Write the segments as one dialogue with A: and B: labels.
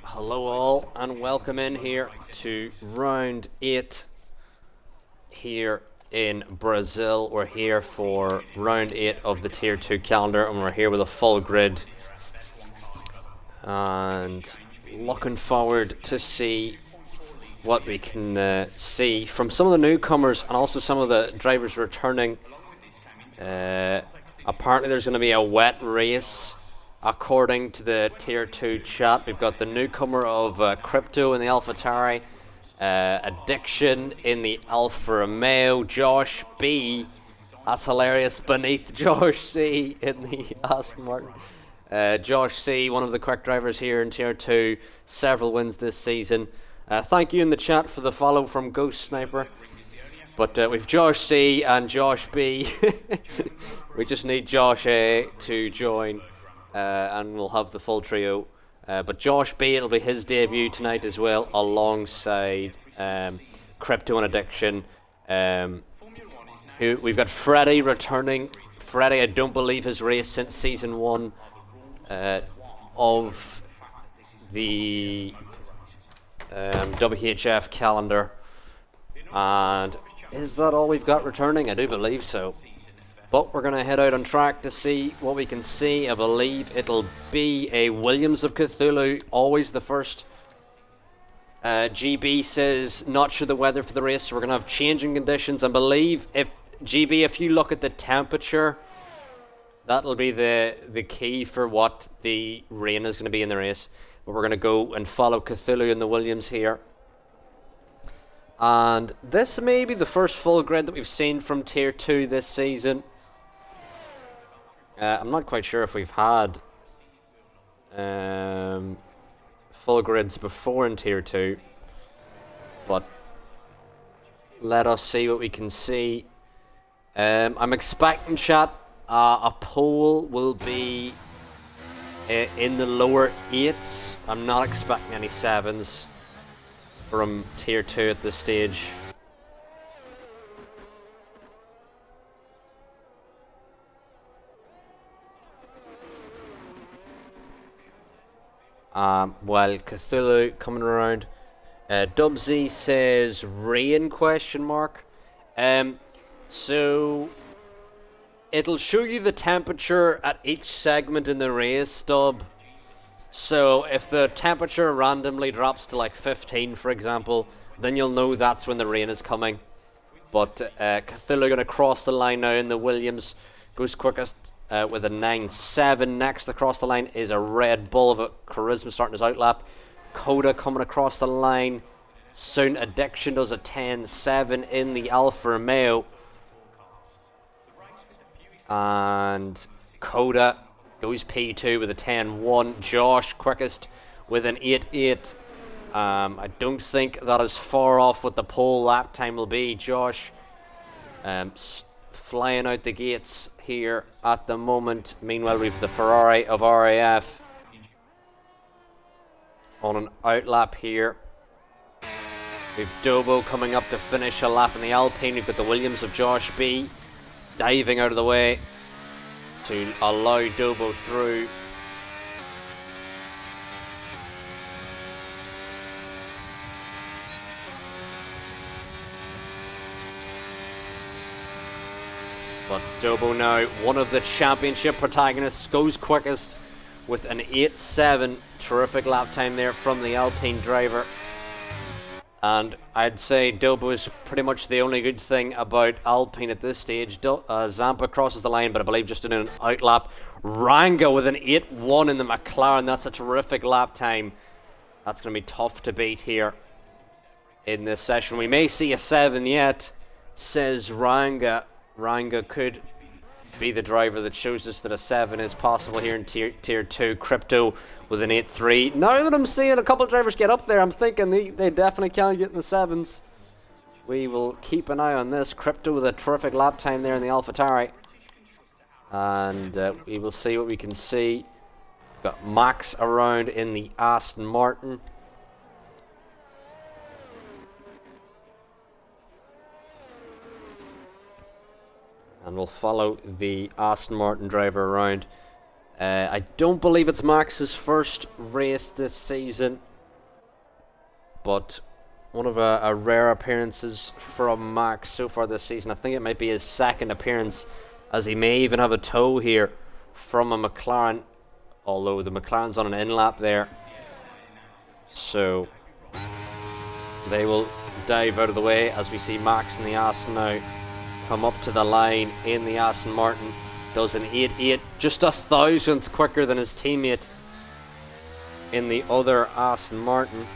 A: Hello all and welcome in here to round 8 here in Brazil. We're here for round 8 of the Tier 2 calendar and we're here with a full grid and looking forward to see what we can see from some of the newcomers and also some of the drivers returning. Apparently there's going to be a wet race according to the Tier 2 chat. We've got the newcomer of Crypto in the AlphaTauri, Addiction in the Alfa Romeo, Josh B, that's hilarious, beneath Josh C in the Aston Martin. Josh C, one of the quick drivers here in Tier 2, several wins this season. Thank you in the chat for the follow from Ghost Sniper. But we've Josh C and Josh B. We just need Josh A to join and we'll have the full trio. But Josh B, it'll be his debut tonight as well, alongside Crypto and Addiction. We've got Freddie returning. Freddie, I don't believe has raced since season 1 of the WHF calendar. And is that all we've got returning? I do believe so. But we're going to head out on track to see what we can see. I believe it'll be a Williams of Cthulhu, always the first. GB says, not sure the weather for the race, so we're going to have changing conditions. I believe, if you look at the temperature, that'll be the key for what the rain is going to be in the race. But we're going to go and follow Cthulhu in the Williams here. And this may be the first full grid that we've seen from Tier 2 this season. I'm not quite sure if we've had full grids before in Tier 2. But let us see what we can see. I'm expecting, chat, a pole will be in the lower 8s. I'm not expecting any 7s from Tier 2 at this stage. While Cthulhu coming around. Dubsy says rain ? So it'll show you the temperature at each segment in the race, Dub. So if the temperature randomly drops to like 15, for example, then you'll know that's when the rain is coming. But Cthulhu going to cross the line now in the Williams. Goes quickest with a 9.7. Next across the line is a Red Bull of a Charisma starting his outlap. Coda coming across the line. Soon Addiction does a 10.7 in the Alfa Romeo. And Coda goes P2 with a 10.1. Josh quickest with an 8.8. I don't think that is far off what the pole lap time will be. Josh flying out the gates here at the moment. Meanwhile, we've the Ferrari of RAF on an outlap here. We've Dobo coming up to finish a lap in the Alpine. We've got the Williams of Josh B diving out of the way to allow Dobo through. But Dobo now, one of the championship protagonists, goes quickest with an 8.7. Terrific lap time there from the Alpine driver. And I'd say Dobo is pretty much the only good thing about Alpine at this stage. Zampa crosses the line, but I believe just in an outlap. Ranga with an 8.1 in the McLaren. That's a terrific lap time. That's going to be tough to beat here in this session. We may see a 7 yet, says Ranga. Ranga could be the driver that shows us that a 7 is possible here in tier 2. Crypto with an 8.3. Now that I'm seeing a couple of drivers get up there, I'm thinking they definitely can get in the 7s. We will keep an eye on this. Crypto with a terrific lap time there in the AlphaTauri. And we will see what we can see. Got Max around in the Aston Martin. And we'll follow the Aston Martin driver around. I don't believe it's Max's first race this season, but one of a rare appearances from Max so far this season. I think it might be his second appearance, as he may even have a tow here from a McLaren, although the McLaren's on an in-lap there. So they will dive out of the way as we see Max and the Aston now come up to the line in the Aston Martin. Does an 8.8, just a thousandth quicker than his teammate in the other Aston Martin.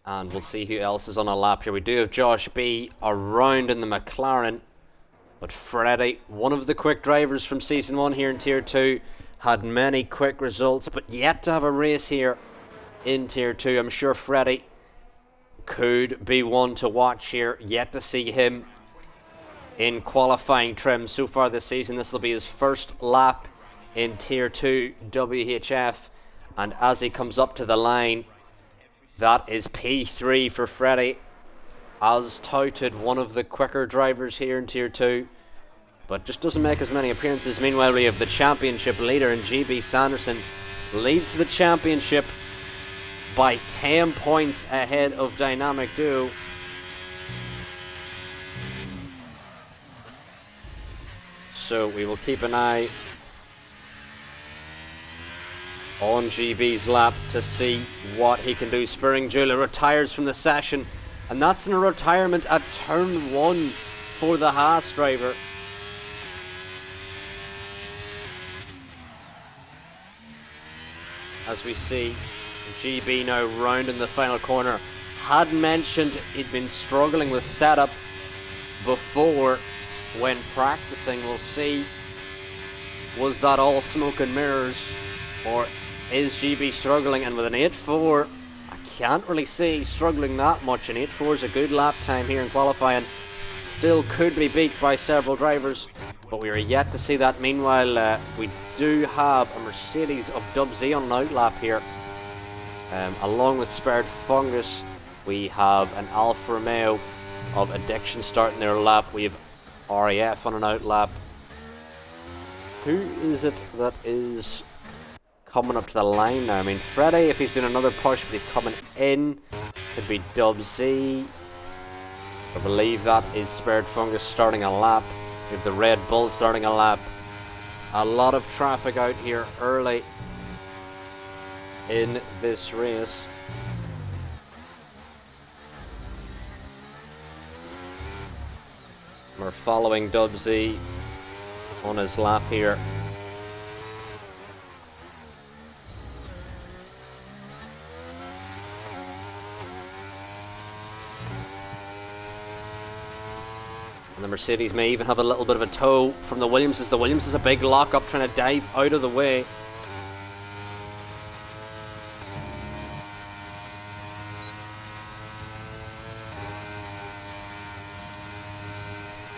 A: And we'll see who else is on a lap here. We do have Josh B around in the McLaren. But Freddie, one of the quick drivers from Season 1 here in Tier 2, had many quick results, but yet to have a race here in Tier 2. I'm sure Freddie could be one to watch here. Yet to see him in qualifying trim so far this season. This will be his first lap in Tier 2 WHF. And as he comes up to the line, that is P3 for Freddie, as touted one of the quicker drivers here in Tier 2, but just doesn't make as many appearances. Meanwhile, we have the championship leader in GB Sanderson, leads the championship by 10 points ahead of Dynamic Duo. So we will keep an eye on GB's lap to see what he can do. Spurring Jula retires from the session, and that's in a retirement at turn 1 for the Haas driver. As we see GB now rounding the final corner. Had mentioned he'd been struggling with setup before when practicing. We'll see, was that all smoke and mirrors, or is GB struggling? And with an 8.4, I can't really see struggling that much. An 8.4 is a good lap time here in qualifying. Still could be beat by several drivers, but we are yet to see that. Meanwhile, we do have a Mercedes of Dub Z on an outlap here. Along with Spared Fungus, we have an Alfa Romeo of Addiction starting their lap. We have RAF on an outlap. Who is it that is coming up to the line now? I mean, Freddie, if he's doing another push, but he's coming in, could be Dub Z. I believe that is Spared Fungus starting a lap. We have the Red Bull starting a lap. A lot of traffic out here early in this race. We're following Dub Z on his lap here. And the Mercedes may even have a little bit of a tow from the Williamses. The Williams is a big lock-up trying to dive out of the way.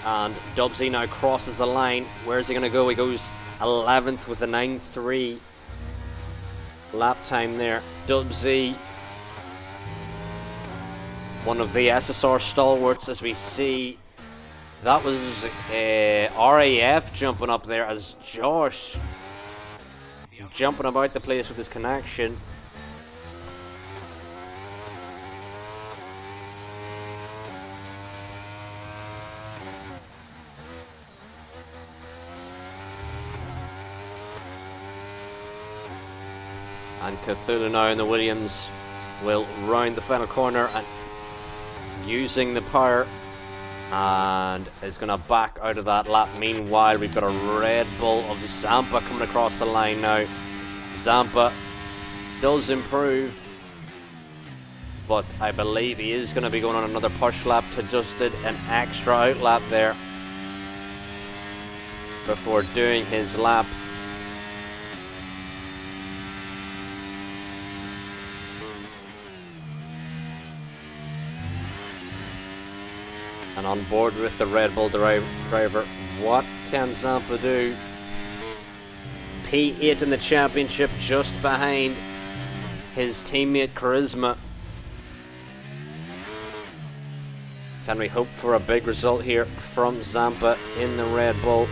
A: And Dub Z now crosses the line. Where's he going to go? He goes 11th with a 9.3 lap time there. Dub Z, one of the SSR stalwarts, as we see. That was RAF jumping up there as Josh jumping about the place with his connection. And Cthulhu now in the Williams will round the final corner and using the power, and is going to back out of that lap. Meanwhile, we've got a Red Bull of Zampa coming across the line now. Zampa does improve, but I believe he is going to be going on another push lap to just did an extra out lap there before doing his lap. And on board with the Red Bull driver. What can Zampa do? P8 in the championship, just behind his teammate Charisma. Can we hope for a big result here from Zampa in the Red Bull?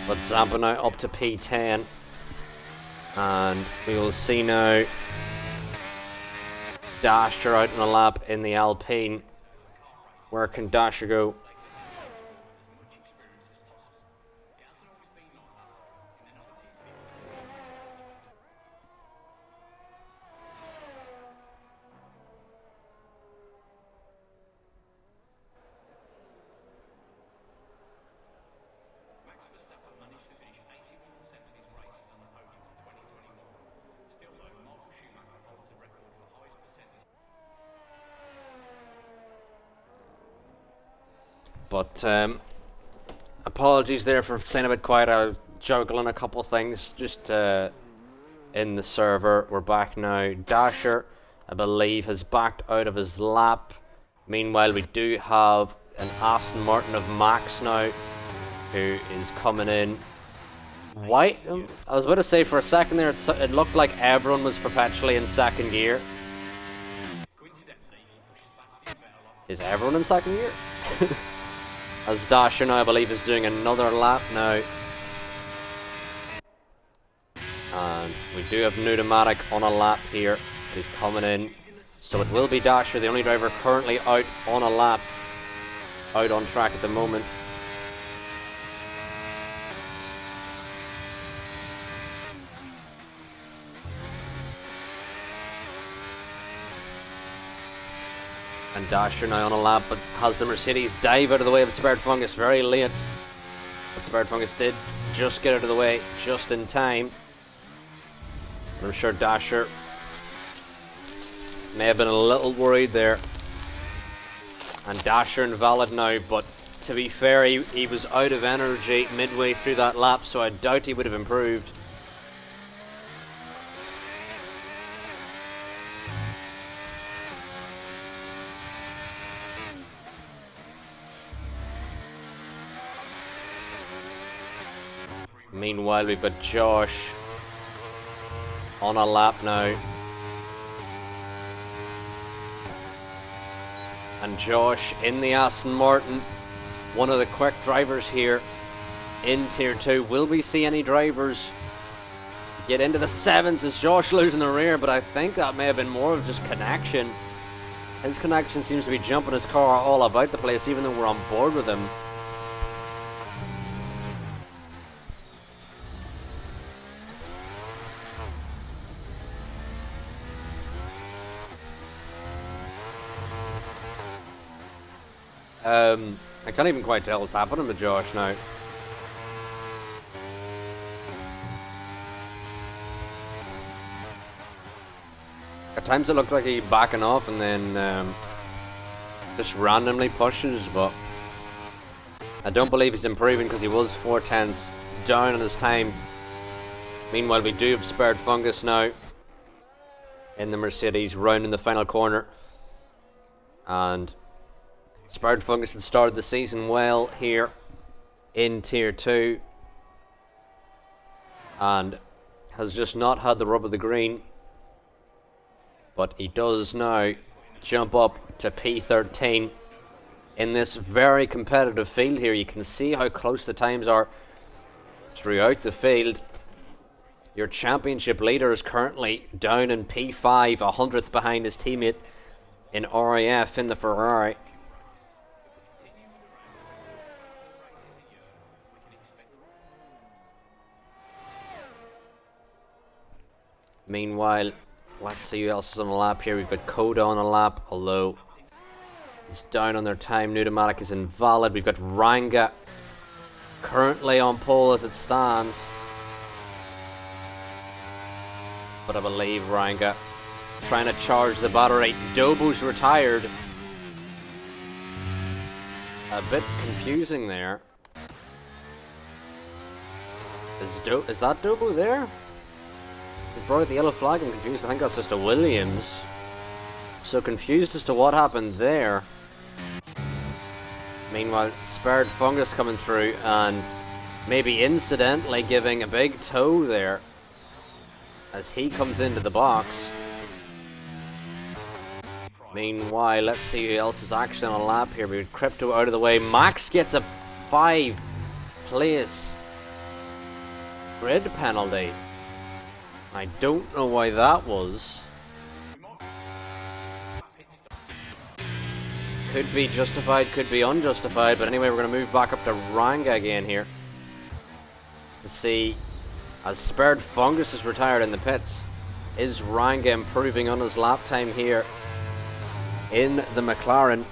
A: But Zampa now up to P10. And we will see now Dasher out in a lap in the Alpine. Where can Dasher go? But apologies there for saying a bit quiet. I was juggling a couple of things just in the server. We're back now. Dasher, I believe, has backed out of his lap. Meanwhile, we do have an Aston Martin of Max now, who is coming in. Why? I was about to say for a second there, it looked like everyone was perpetually in second gear. Is everyone in second gear? As Dasher now, I believe, is doing another lap now. And we do have Pneumatic on a lap here. He's coming in. So it will be Dasher, the only driver currently out on a lap. Out on track at the moment. And Dasher now on a lap, but has the Mercedes dive out of the way of Spared Fungus very late. But Spared Fungus did just get out of the way just in time. I'm sure Dasher may have been a little worried there. And Dasher invalid now, but to be fair, he was out of energy midway through that lap, so I doubt he would have improved. Meanwhile, we've got Josh on a lap now. And Josh in the Aston Martin, one of the quick drivers here in Tier 2. Will we see any drivers get into the sevens? Is Josh losing the rear? But I think that may have been more of just connection. His connection seems to be jumping his car all about the place, even though we're on board with him. I can't even quite tell what's happening to Josh now. At times it looked like he's backing off and then just randomly pushes, but I don't believe he's improving because he was 4/10 down on his time. Meanwhile, we do have Spared Fungus now in the Mercedes, rounding the final corner. And Spared Fungus had started the season well here in Tier 2 and has just not had the rub of the green, but he does now jump up to P13 in this very competitive field here. You can see how close the times are throughout the field. Your championship leader is currently down in P5, 100th behind his teammate in RAF in the Ferrari. Meanwhile, let's see who else is on the lap here. We've got Coda on the lap, although he's down on their time. Nutomatic is invalid. We've got Ranga currently on pole as it stands. But I believe Ranga trying to charge the battery. Dobo's retired. A bit confusing there. Is that Dobo there? He brought out the yellow flag. I'm confused. I think that's just a Williams. So confused as to what happened there. Meanwhile, Spared Fungus coming through and maybe incidentally giving a big toe there as he comes into the box. Meanwhile, let's see who else is actually on a lap here. We had Crypto out of the way. Max gets a 5th place grid penalty. I don't know why that was. Could be justified, could be unjustified, but anyway, we're going to move back up to Ranga again here to see, as Spared Fungus is retired in the pits, is Ranga improving on his lap time here in the McLaren?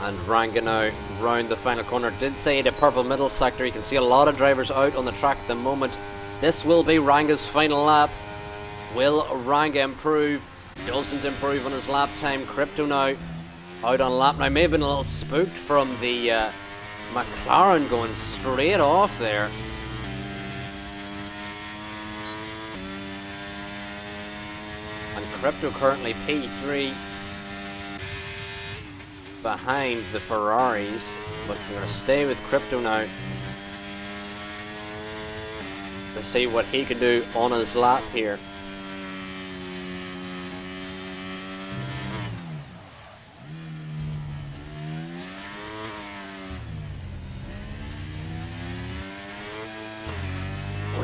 A: And Ranga now round the final corner. Did say the purple middle sector. You can see a lot of drivers out on the track at the moment. This will be Ranga's final lap. Will Ranga improve? Doesn't improve on his lap time. Crypto now out on lap now. May have been a little spooked from the McLaren going straight off there. And Crypto currently P3 behind the Ferraris, but we're going to stay with Crypto now to see what he can do on his lap here.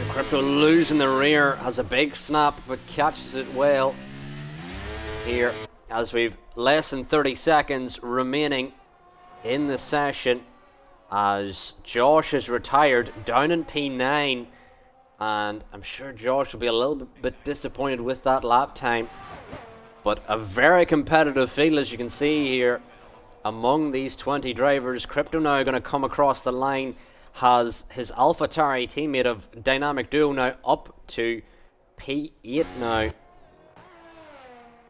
A: Crypto losing the rear, has a big snap but catches it well here as we've less than 30 seconds remaining in the session as Josh is retired down in P9, and I'm sure Josh will be a little bit disappointed with that lap time, but a very competitive field as you can see here among these 20 drivers. Crypto now going to come across the line, has his AlphaTauri teammate of Dynamic Duo now up to P8 now.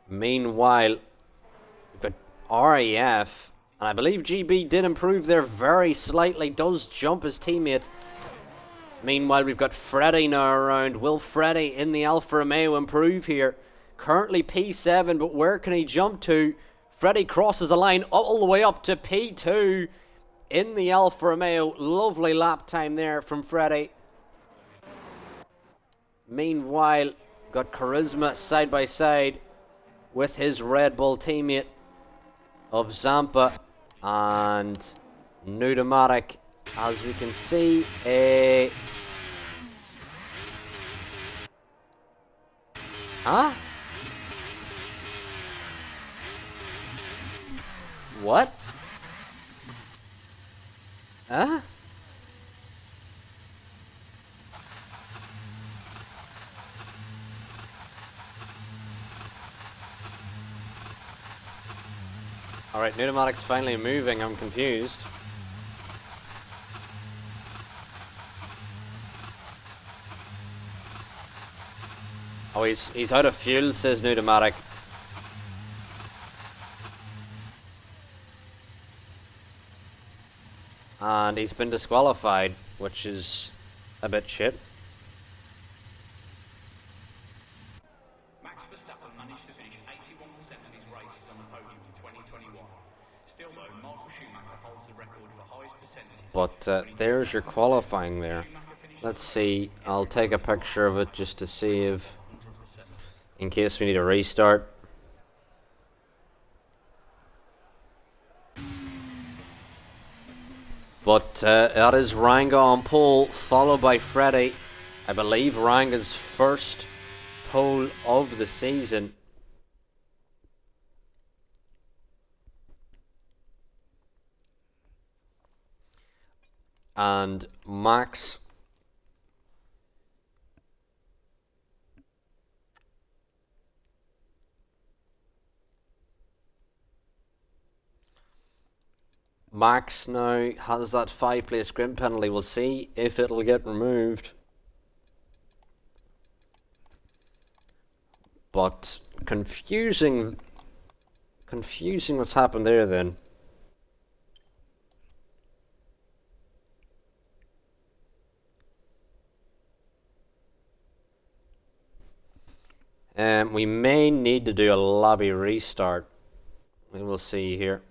A: Meanwhile, we've got RAF, and I believe GB did improve there very slightly, does jump his teammate. Meanwhile, we've got Freddy now around. Will Freddy in the Alfa Romeo improve here? Currently P7, but where can he jump to? Freddy crosses the line all the way up to P2 in the Alfa Romeo. Lovely lap time there from Freddy. Meanwhile, got Charisma side by side with his Red Bull teammate of Zampa and Nutomatic. As we can see, What? Alright, Nutomatic's finally moving, I'm confused. Oh, he's out of fuel, says Nutomatic. And he's been disqualified, which is a bit shit.
B: Max Verstappen managed to finish 81% of his races on the podium in 2021. Still though, Michael Schumacher holds the record for highest percentage.
A: But there's your qualifying there. Let's see, I'll take a picture of it just to see if, in case we need a restart. But that is Ranga on pole, followed by Freddy. I believe, Ranga's first pole of the season. And Max now has that 5-place grid penalty. We'll see if it'll get removed. But confusing what's happened there then. We may need to do a lobby restart. We will see here.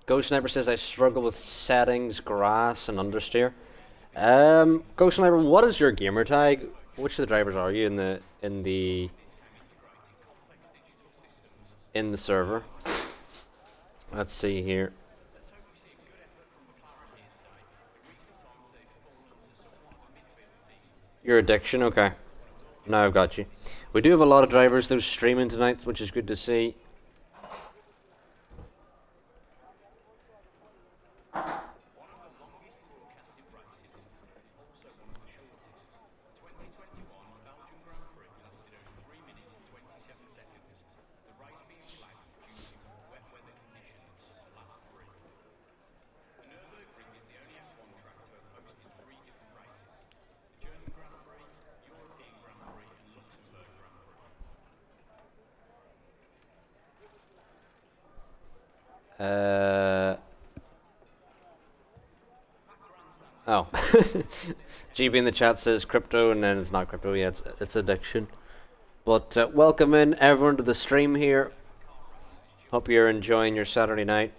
A: Ghost Sniper says I struggle with settings, grass, and understeer. Ghost Sniper, what is your gamer tag? Which of the drivers are you in the server? Let's see here. Your addiction, okay. Now I've got you. We do have a lot of drivers though streaming tonight, which is good to see. Oh. GB in the chat says crypto, and then it's not crypto, yeah, it's addiction. But welcome in everyone to the stream here. Hope you're enjoying your Saturday night.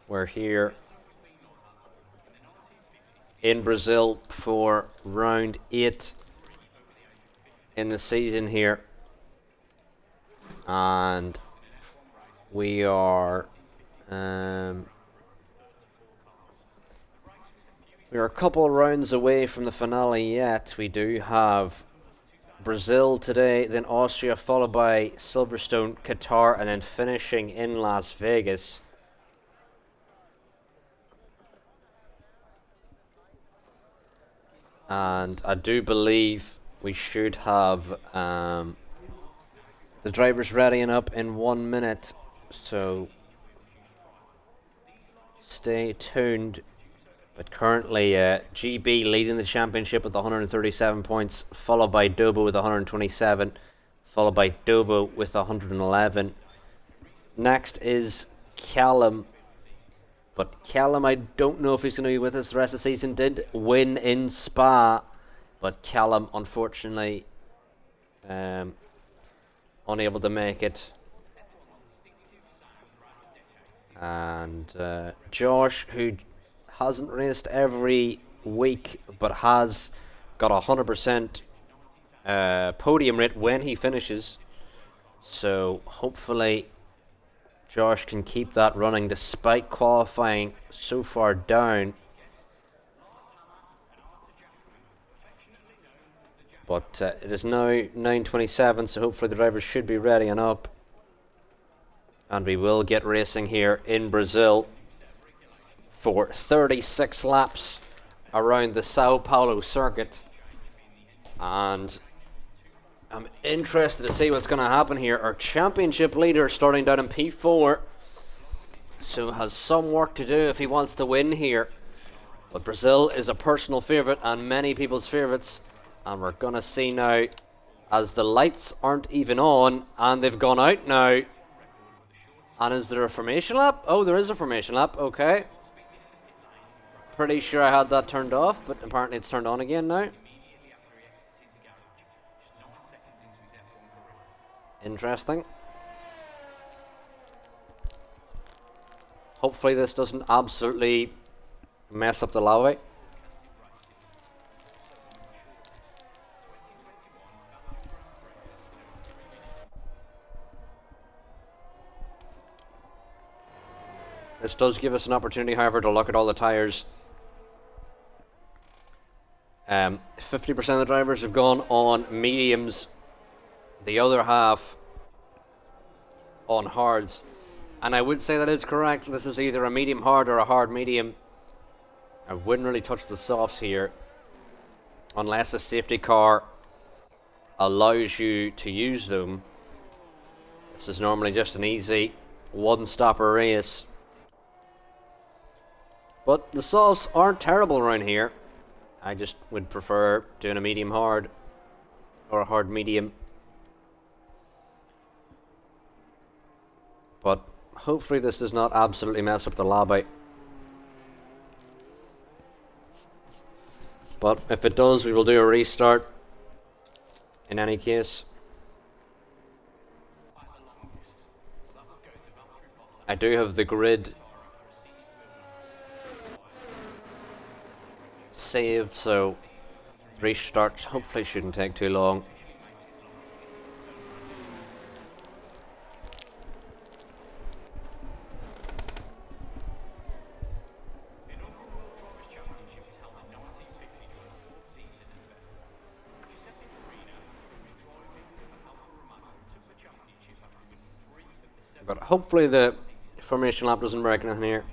A: We're here in Brazil for round 8 in the season here. And we are a couple of rounds away from the finale yet. We do have Brazil today, then Austria, followed by Silverstone, Qatar, and then finishing in Las Vegas. And I do believe we should have the drivers readying up in 1 minute, so stay tuned. But currently, GB leading the championship with 137 points, followed by Dobo with 127, followed by Dobo with 111. Next is Callum. But Callum, I don't know if he's going to be with us the rest of the season. Did win in Spa, but Callum, unfortunately, unable to make it. And Josh, who hasn't raced every week, but has got 100% podium rate when he finishes. So hopefully Josh can keep that running despite qualifying so far down. But it is now 9:27, so hopefully the drivers should be ready and up. And we will get racing here in Brazil for 36 laps around the Sao Paulo circuit. And I'm interested to see what's going to happen here. Our championship leader starting down in P4, so has some work to do if he wants to win here. But Brazil is a personal favourite and many people's favourites, and we're going to see now as the lights aren't even on and they've gone out now. And is there a formation lap? Oh, there is a formation lap, okay. Pretty sure I had that turned off, but apparently it's turned on again now. Interesting. Hopefully this doesn't absolutely mess up the lobby. This does give us an opportunity, however, to look at all the tyres. 50% of the drivers have gone on mediums, the other half on hards. And I would say that is correct. This is either a medium hard or a hard medium. I wouldn't really touch the softs here unless a safety car allows you to use them. This is normally just an easy one-stopper race. But the softs aren't terrible around here. I just would prefer doing a medium hard or a hard medium. But hopefully this does not absolutely mess up the lobby. But if it does, we will do a restart in any case. I do have the grid saved, so restart hopefully shouldn't take too long. But hopefully the formation lap doesn't break anything here.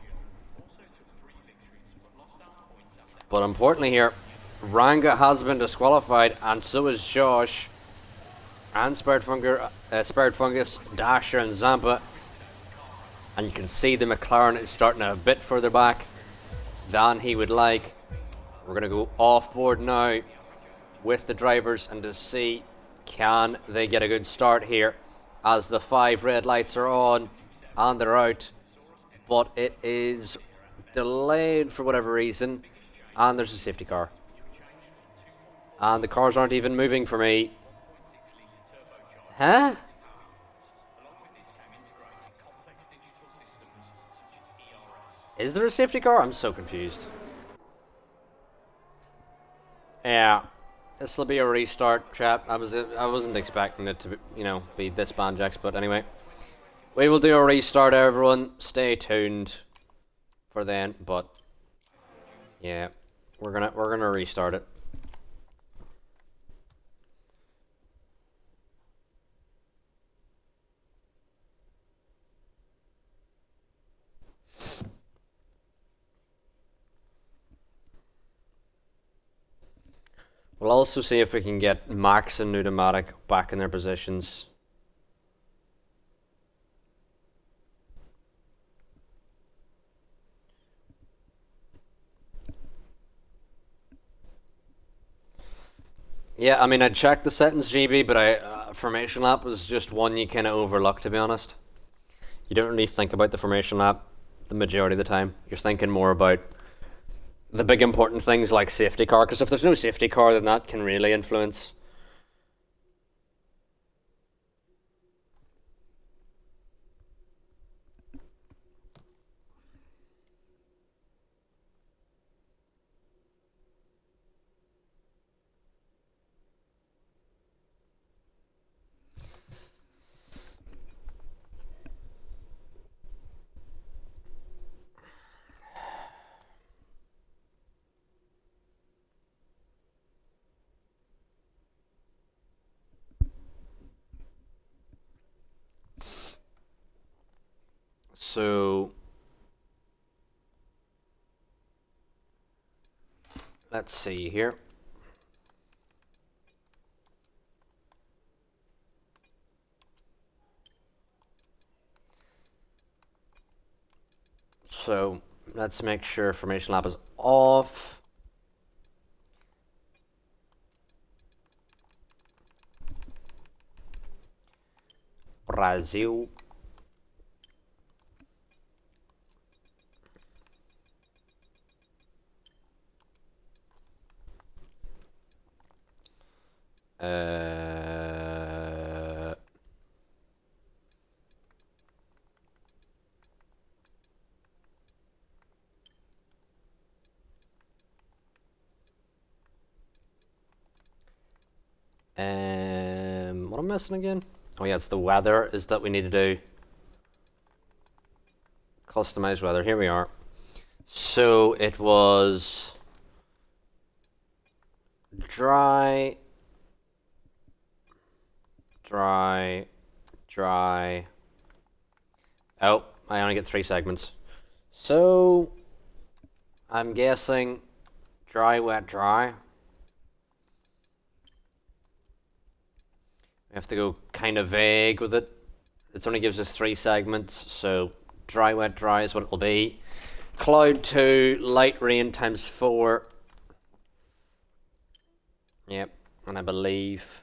A: But importantly here, Ranga has been disqualified, and so is Josh, and Spirit Fungus, Dasher, and Zampa. And you can see the McLaren is starting a bit further back than he would like. We're going to go off board now with the drivers and to see can they get a good start here as the 5 red lights are on and they're out. But it is delayed for whatever reason. And there's a safety car. And the cars aren't even moving for me. Huh? Is there a safety car? I'm so confused. Yeah. This will be a restart, chat. I wasn't expecting it to be, be this banjax, but anyway. We will do a restart, everyone. Stay tuned for then, but yeah. We're gonna restart it. We'll also see if we can get Max and Pneumatic back in their positions. Yeah, I mean, I checked the settings, GB, but formation lap was just one you kind of overlook, to be honest. You don't really think about the formation lap the majority of the time. You're thinking more about the big important things like safety car, because if there's no safety car, then that can really influence. So let's see here. So let's make sure formation lap is off. Brazil. What am I missing again? Oh yeah, it's the weather is that we need to do. Customize weather, here we are. So it was dry, dry, dry. Oh, I only get 3 segments. So I'm guessing dry, wet, dry. We have to go kind of vague with it. It only gives us 3 segments, so dry, wet, dry is what it'll be. Cloud 2, light rain times 4. Yep, and I believe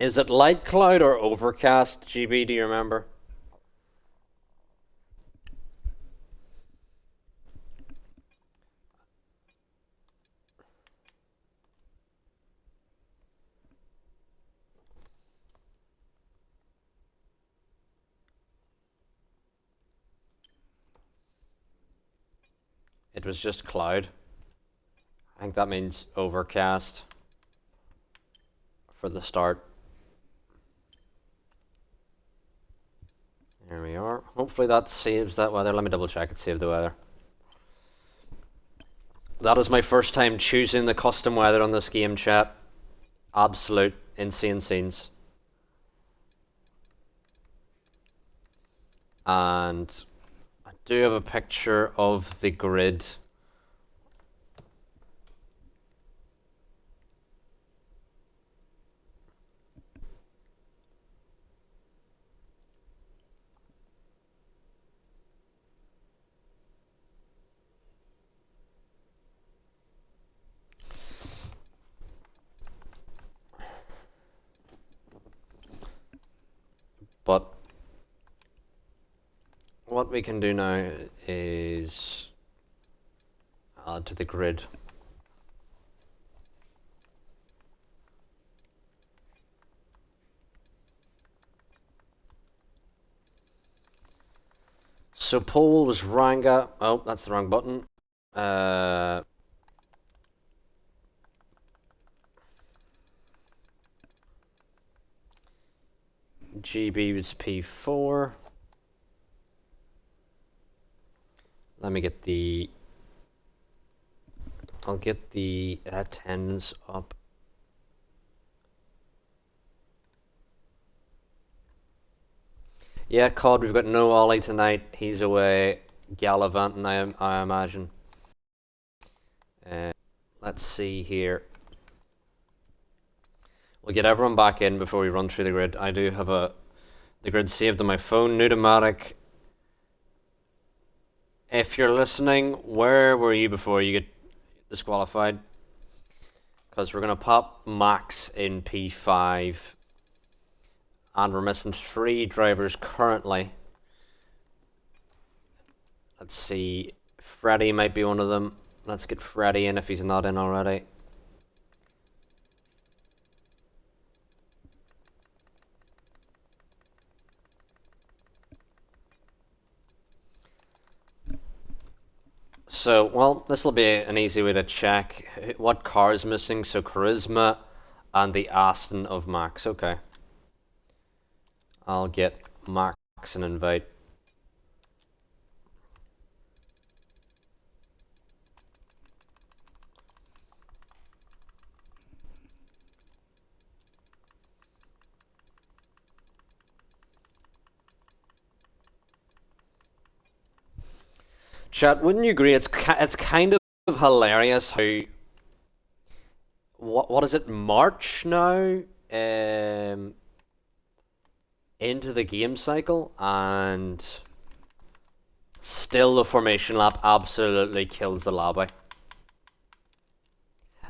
A: is it light cloud or overcast, GB, do you remember? It was just cloud. I think that means overcast for the start. There we are. Hopefully that saves that weather. Let me double check it saved the weather. That is my first time choosing the custom weather on this game, chat. Absolute insane scenes. And I do have a picture of the grid. But what we can do now is add to the grid. So pole was Ranga. Oh, that's the wrong button. GB was P4. Let me get the. I'll get the attendance up. Yeah, COD, we've got no Ollie tonight. He's away gallivanting, I imagine. Let's see here. We'll get everyone back in before we run through the grid. I do have the grid saved on my phone. Nutomatic. If you're listening, where were you before you get disqualified? Because we're going to pop Max in P5. And we're missing 3 drivers currently. Let's see. Freddy might be one of them. Let's get Freddy in if he's not in already. So, well, this will be an easy way to check what car is missing. So, Charisma and the Aston of Max. Okay. I'll get Max an invite. Chat, wouldn't you agree? It's kind of hilarious how what is it? March now. into the game cycle, and still the formation lap absolutely kills the lobby.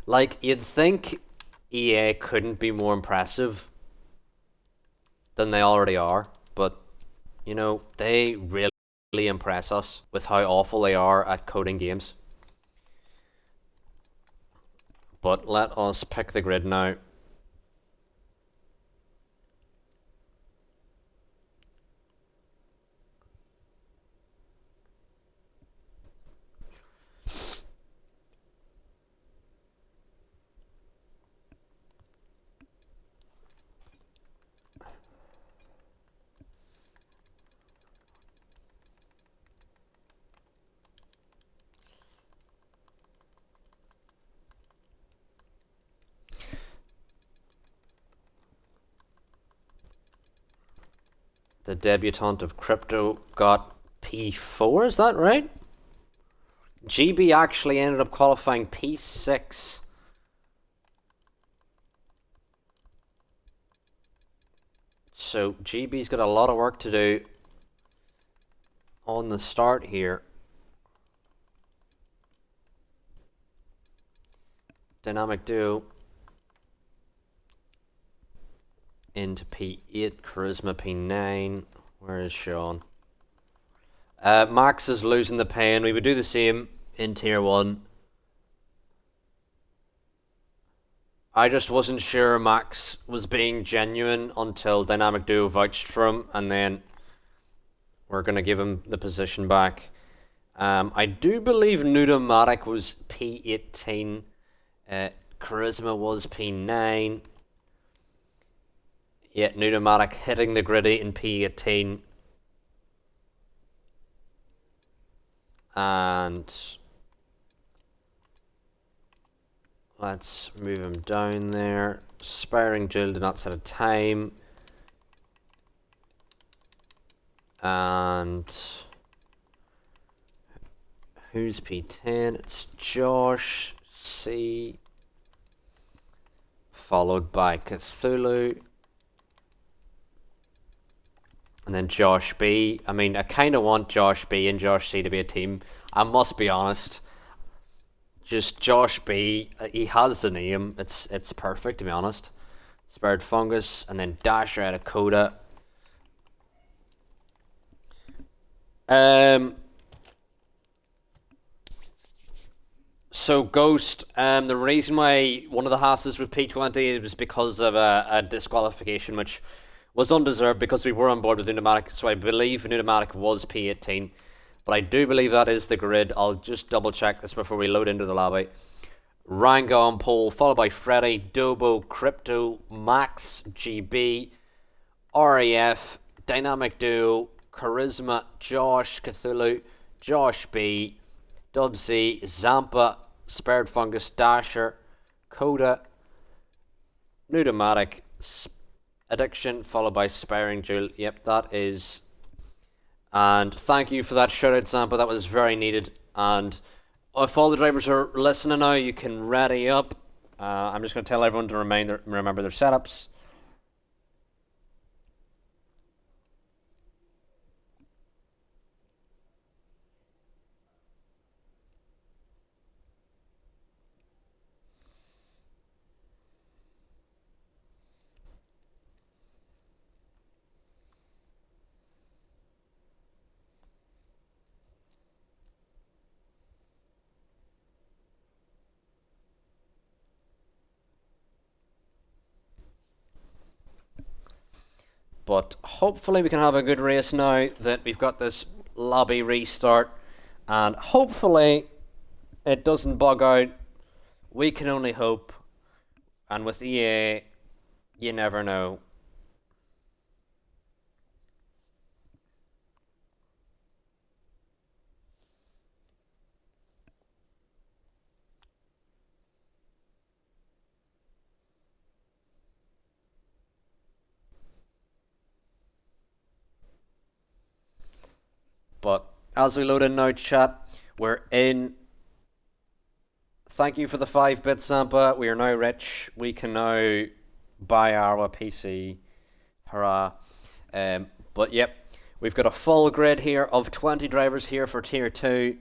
A: Like, you'd think EA couldn't be more impressive than they already are, but, you know, they really impress us with how awful they are at coding games. But let us pick the grid now. The debutante of Crypto got P4, is that right? GB actually ended up qualifying P6. So GB's got a lot of work to do on the start here. Dynamic Duo into P8, Charisma P9. Where is Sean? Max is losing the pain. We would do the same in Tier 1. I just wasn't sure Max was being genuine until Dynamic Duo vouched for him, and then we're going to give him the position back. I do believe Nudomatic was P18. Charisma was P9. Yeah, Nudomatic hitting the griddy in P18. And let's move him down there. Spiring Jill did not set a time. And who's P10? It's Josh C. Followed by Cthulhu. And then Josh B. I mean, I kind of want Josh B and Josh C to be a team. I must be honest. Just Josh B, he has the name. It's perfect, to be honest. Spared Fungus, and then Dasher out of Coda. So Ghost, the reason why one of the Haas's was P20 was because of a disqualification, which was undeserved because we were on board with Nudomatic, so I believe Nudomatic was P18. But I do believe that is the grid. I'll just double check this before we load into the lobby. Rango on pole, followed by Freddy, Dobo, Crypto, Max, GB, RAF, Dynamic Duo, Charisma, Josh, Cthulhu, Josh B, Dubsy, Zampa, Spared Fungus, Dasher, Coda, Nudomatic, Addiction, followed by Spiring Jewel. Yep, that is. And thank you for that shout out, Zampa. That was very needed. And if all the drivers are listening now, you can ready up. I'm just going to tell everyone to remember their setups. But hopefully we can have a good race now that we've got this lobby restart. And hopefully it doesn't bug out. We can only hope. And with EA, you never know. But as we load in now, chat, we're in. Thank you for the 5-bit, Zampa. We are now rich. We can now buy our PC. Hurrah. But yep, we've got a full grid here of 20 drivers here for Tier 2,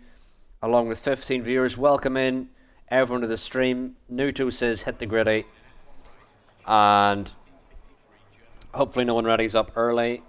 A: along with 15 viewers. Welcome in everyone to the stream. Nuto says hit the griddy. And hopefully no one readies up early.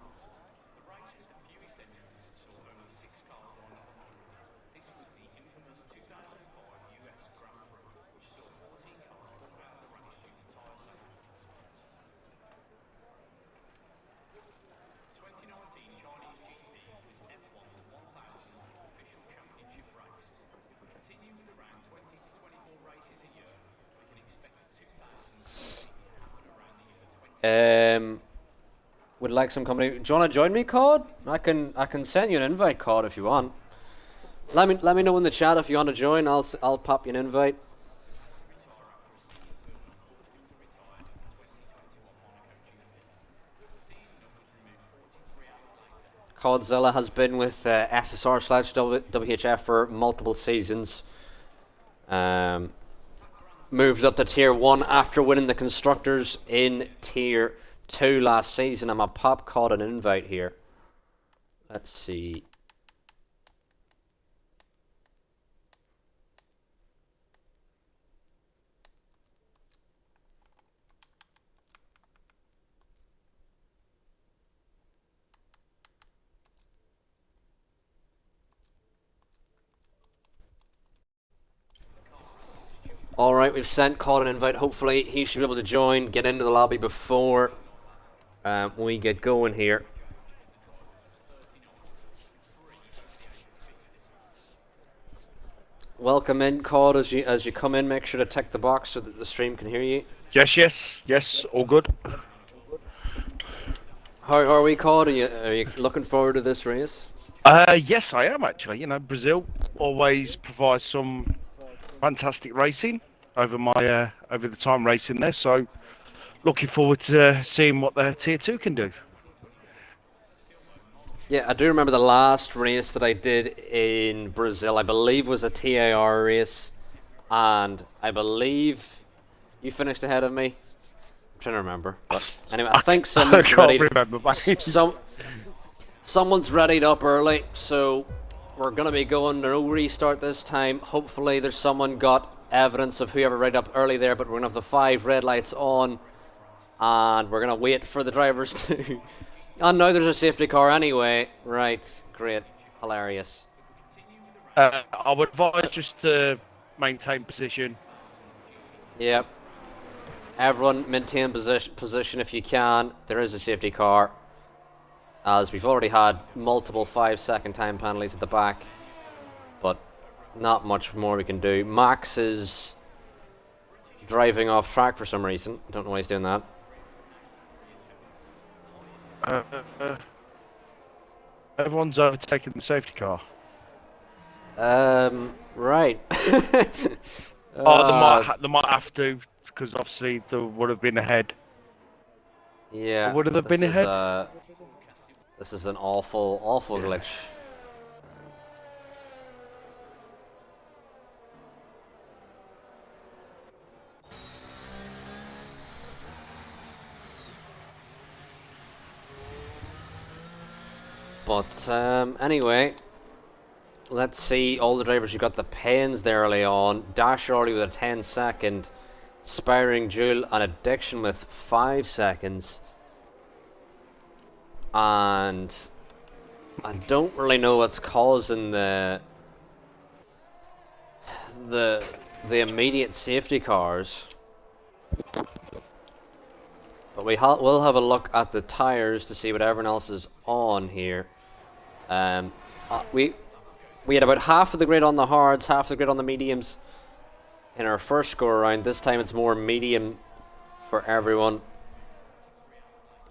A: Would like some company. Do you want to join me, Cod? I can send you an invite, Cod, if you want. Let me know in the chat if you want to join. I'll pop you an invite. Codzilla has been with SSR/WHF for multiple seasons. Moves up to Tier 1 after winning the Constructors in Tier 2 last season. I'm a pop Cod an invite here. Let's see. Alright, we've sent Cod an invite. Hopefully he should be able to join, get into the lobby before we get going here. Welcome in, Cod. As you come in, make sure to tick the box so that the stream can hear you.
C: Yes, all good.
A: How are we, Cod? Are you looking forward to this race?
C: Yes, I am actually. You know, Brazil always provides some fantastic racing over the time racing there. So, looking forward to seeing what the Tier 2 can do.
A: Yeah, I do remember the last race that I did in Brazil. I believe was a TAR race, and I believe you finished ahead of me. I'm trying to remember, but anyway, I think someone's ready. Someone's readied up early, so we're gonna be going. No restart this time. Hopefully, there's someone got evidence of whoever readied up early there. But we're gonna have the 5 red lights on, and we're gonna wait for the drivers to. And now there's a safety car anyway. Right, great, hilarious.
C: I would advise just to maintain position.
A: Yep. Everyone maintain position if you can. There is a safety car, as we've already had multiple 5-second time penalties at the back, but not much more we can do. Max is driving off track for some reason. Don't know why he's doing that.
C: Everyone's overtaking the safety car.
A: Right.
C: They might have to, because obviously they would have been ahead.
A: Yeah.
C: Would have been ahead?
A: This is an awful glitch. But anyway, let's see all the drivers who got the pens there early on. Dash early with a 10-second, Spiring Jewel and Addiction with 5 seconds. And I don't really know what's causing the immediate safety cars. But we'll have a look at the tires to see what everyone else is on here. We had about half of the grid on the hards, half the grid on the mediums in our first score round. This time it's more medium for everyone.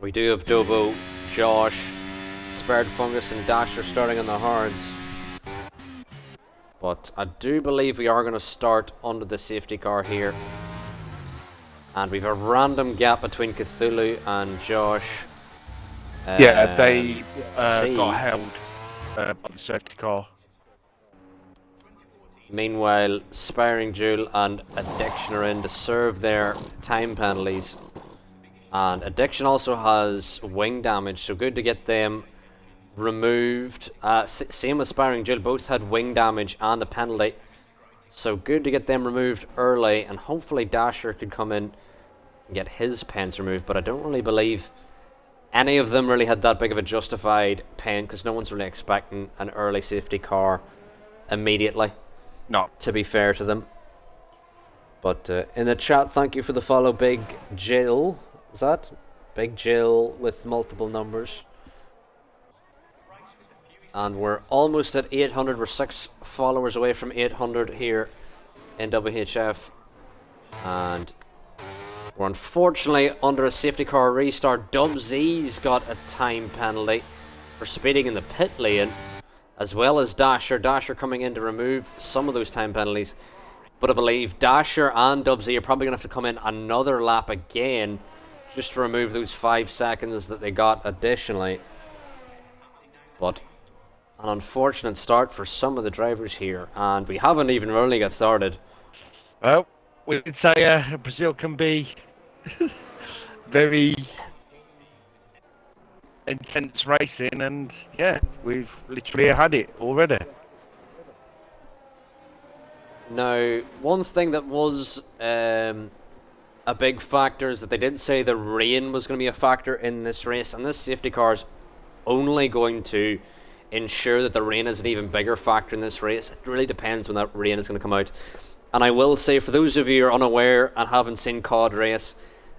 A: We do have Dobo, Josh, Spared Fungus and Dasher starting on the hards. But I do believe we are going to start under the safety car here. And we've a random gap between Cthulhu and Josh.
C: Yeah, they got held by the safety car.
A: Meanwhile, Spiring Jewel and Addiction are in to serve their time penalties. And Addiction also has wing damage, so good to get them removed. Same with Aspiring Jill, both had wing damage and a penalty. So good to get them removed early, and hopefully Dasher could come in and get his pens removed, but I don't really believe any of them really had that big of a justified pen, because no one's really expecting an early safety car immediately.
C: No.
A: To be fair to them. But in the chat, thank you for the follow, Big Jill. Is that? Big Jill with multiple numbers. And we're almost at 800. We're 6 followers away from 800 here in WHF. And we're unfortunately under a safety car restart. Dubsy's got a time penalty for speeding in the pit lane, as well as Dasher. Dasher coming in to remove some of those time penalties. But I believe Dasher and Dubsy are probably going to have to come in another lap again just to remove those 5 seconds that they got additionally. But an unfortunate start for some of the drivers here, and we haven't even really got started.
C: Well, we did say Brazil can be very intense racing, and yeah, we've literally had it already.
A: Now, one thing that was a big factor is that they did say the rain was going to be a factor in this race, and this safety car is only going to ensure that the rain is an even bigger factor in this race. It really depends when that rain is going to come out. And I will say, for those of you who are unaware and haven't seen COD race,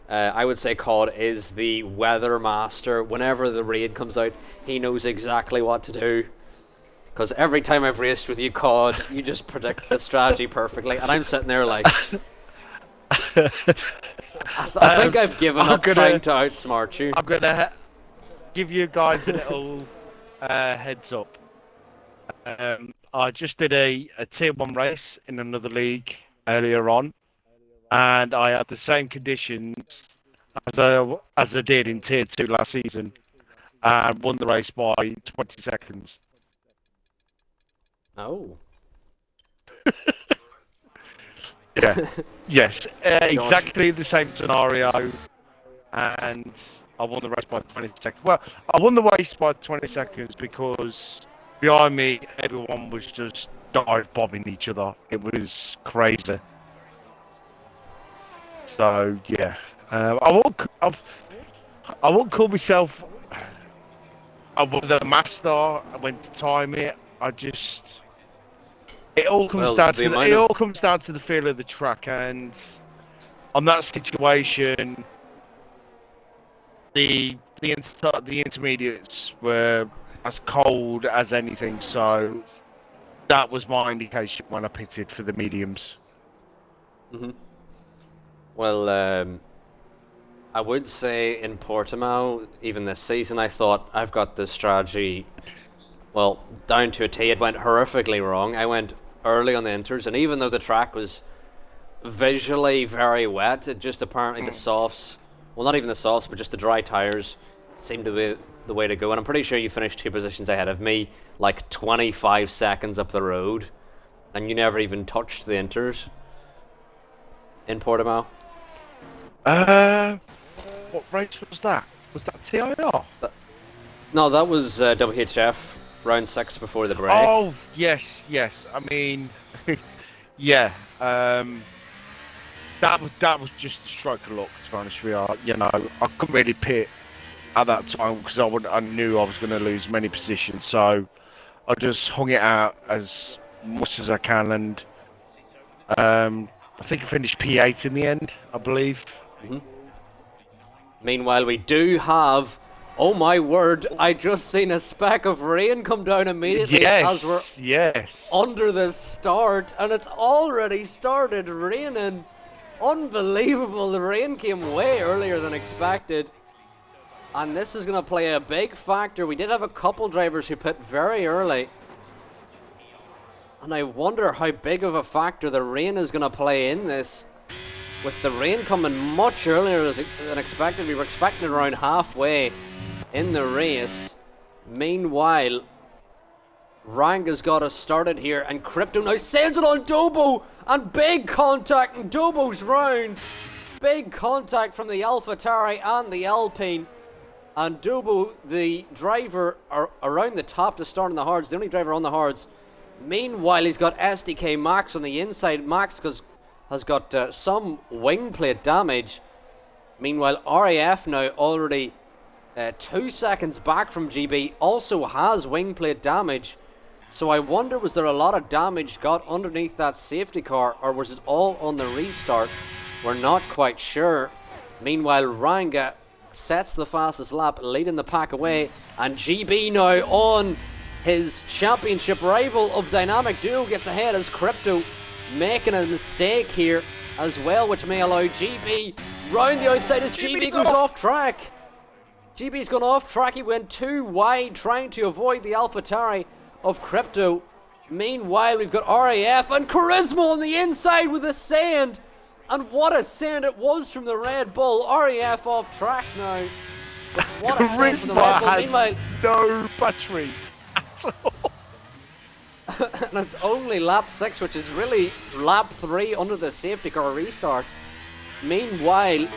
A: I would say COD is the weather master. Whenever the rain comes out, he knows exactly what to do. Because every time I've raced with you, COD, you just predict the strategy perfectly. And I'm sitting there like... I think I've given up trying to outsmart you.
C: I'm going to give you guys a little heads up. I just did a tier 1 race in another league earlier on, and I had the same conditions as I did in tier 2 last season, and won the race by 20 seconds.
A: Oh.
C: Yeah. Yes. Exactly the same scenario, and I won the race by 20 seconds. Well, I won the race by 20 seconds because behind me, everyone was just dive bombing each other. It was crazy. So yeah, I won't call myself. I was the master. I went to time it. It all comes down to the feel of the track, and on that situation, the intermediates were as cold as anything. So that was my indication when I pitted for the mediums.
A: Mm-hmm. Well, I would say in Portimao, even this season, I thought I've got this strategy, well, down to a T. It went horrifically wrong. I went early on the inters, and even though the track was visually very wet, it just apparently the softs, well, not even the softs, but just the dry tires seemed to be the way to go. And I'm pretty sure you finished 2 positions ahead of me, like 25 seconds up the road, and you never even touched the inters in Portimao.
C: What race was that? Was that TIR?
A: No, that was WHF, round 6 before the break.
C: Oh, yes. I mean, yeah. That was just a stroke of luck, to be honest with you. You know, I couldn't really pit at that time because I knew I was going to lose many positions. So I just hung it out as much as I can, and I think I finished P8 in the end, I believe.
A: Mm-hmm. Meanwhile, we do have, oh my word, I just seen a speck of rain come down immediately as we're under the start, and it's already started raining. Unbelievable, the rain came way earlier than expected, and this is going to play a big factor. We did have a couple drivers who pit very early, and I wonder how big of a factor the rain is going to play in this. With the rain coming much earlier than expected, we were expecting it around halfway in the race. Meanwhile, Rank has got us started here, and Crypto now sends it on Dobo, and big contact in Dobo's round. Big contact from the AlphaTauri and the Alpine. And Dubu, the driver, are around the top to start on the hards, the only driver on the hards. Meanwhile, he's got SDK Max on the inside. Max has got some wing plate damage. Meanwhile, RAF now already 2 seconds back from GB, also has wing plate damage. So I wonder, was there a lot of damage got underneath that safety car, or was it all on the restart? We're not quite sure. Meanwhile, Ranga sets the fastest lap, leading the pack away, and GB now on his championship rival of Dynamic Duo gets ahead as Crypto making a mistake here as well, which may allow GB round the outside as GB goes off track. GB's gone off track. He went too wide trying to avoid the AlphaTauri of Crypto. Meanwhile, we've got RAF and Charisma on the inside with a sand. And what a sand it was from the Red Bull. RAF off track now. But what a sand from the Red Bull. Meanwhile,
C: no battery at all.
A: and it's only lap 6, which is really lap 3 under the safety car restart. Meanwhile,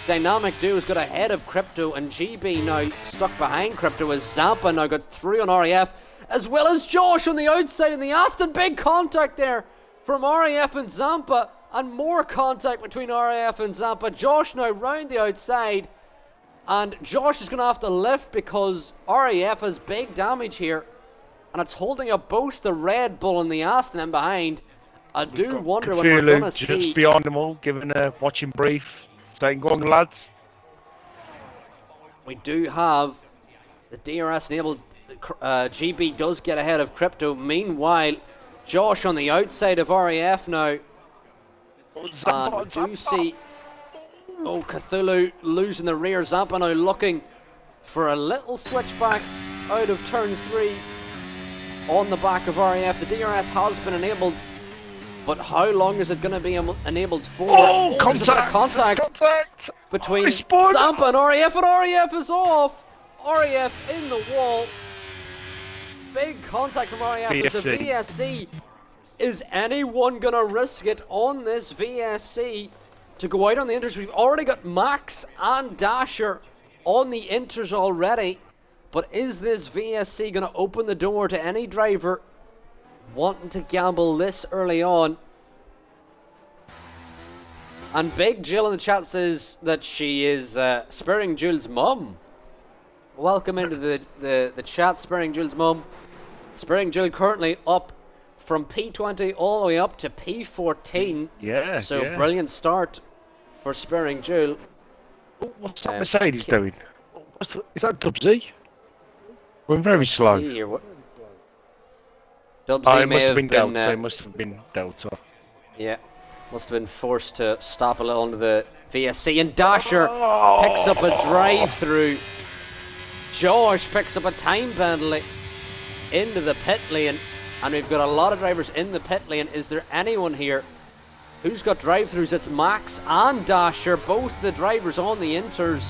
A: Dynamic Duo's got ahead of Crypto, and GB now stuck behind Crypto as Zampa now got through on RAF, as well as Josh on the outside in the Aston. Big contact there from RAF and Zampa, and more contact between RAF and Zampa. Josh now round the outside, and Josh is going to have to lift because RAF has big damage here, and it's holding up both the Red Bull and the Aston in behind. I do wonder when we're going to see...
C: just beyond them all, giving a watching brief, saying, go on lads.
A: We do have the DRS enabled. GB does get ahead of Crypto. Meanwhile, Josh on the outside of RAF now. And we do see Cthulhu losing the rear. Zampa now looking for a little switchback out of turn 3 on the back of RAF. The DRS has been enabled, but how long is it going to be enabled for?
C: Oh,
A: contact between Zampa and RAF is off. RAF in the wall. Big contact from RAF. It's a VSC. Is anyone going to risk it on this VSC to go out on the inters? We've already got Max and Dasher on the inters already, but is this VSC going to open the door to any driver wanting to gamble this early on? And Big Jill in the chat says that she is Spurring Jules' mum. Welcome into the chat, Spurring Jules' mum. Spurring Jill currently up from P20 all the way up to P14.
C: Yeah.
A: So brilliant start for Spurring Jill.
C: What's that Mercedes doing? Is that Dub Z? We're very slow.
A: Dub Z
C: it must have been Delta. It must have been Delta.
A: Yeah. Must have been forced to stop a little under the VSC. And Dasher picks up a drive-through. Josh picks up a time penalty into the pit lane. And we've got a lot of drivers in the pit lane. Is there anyone here who's got drive-throughs? It's Max and Dasher, both the drivers on the inters,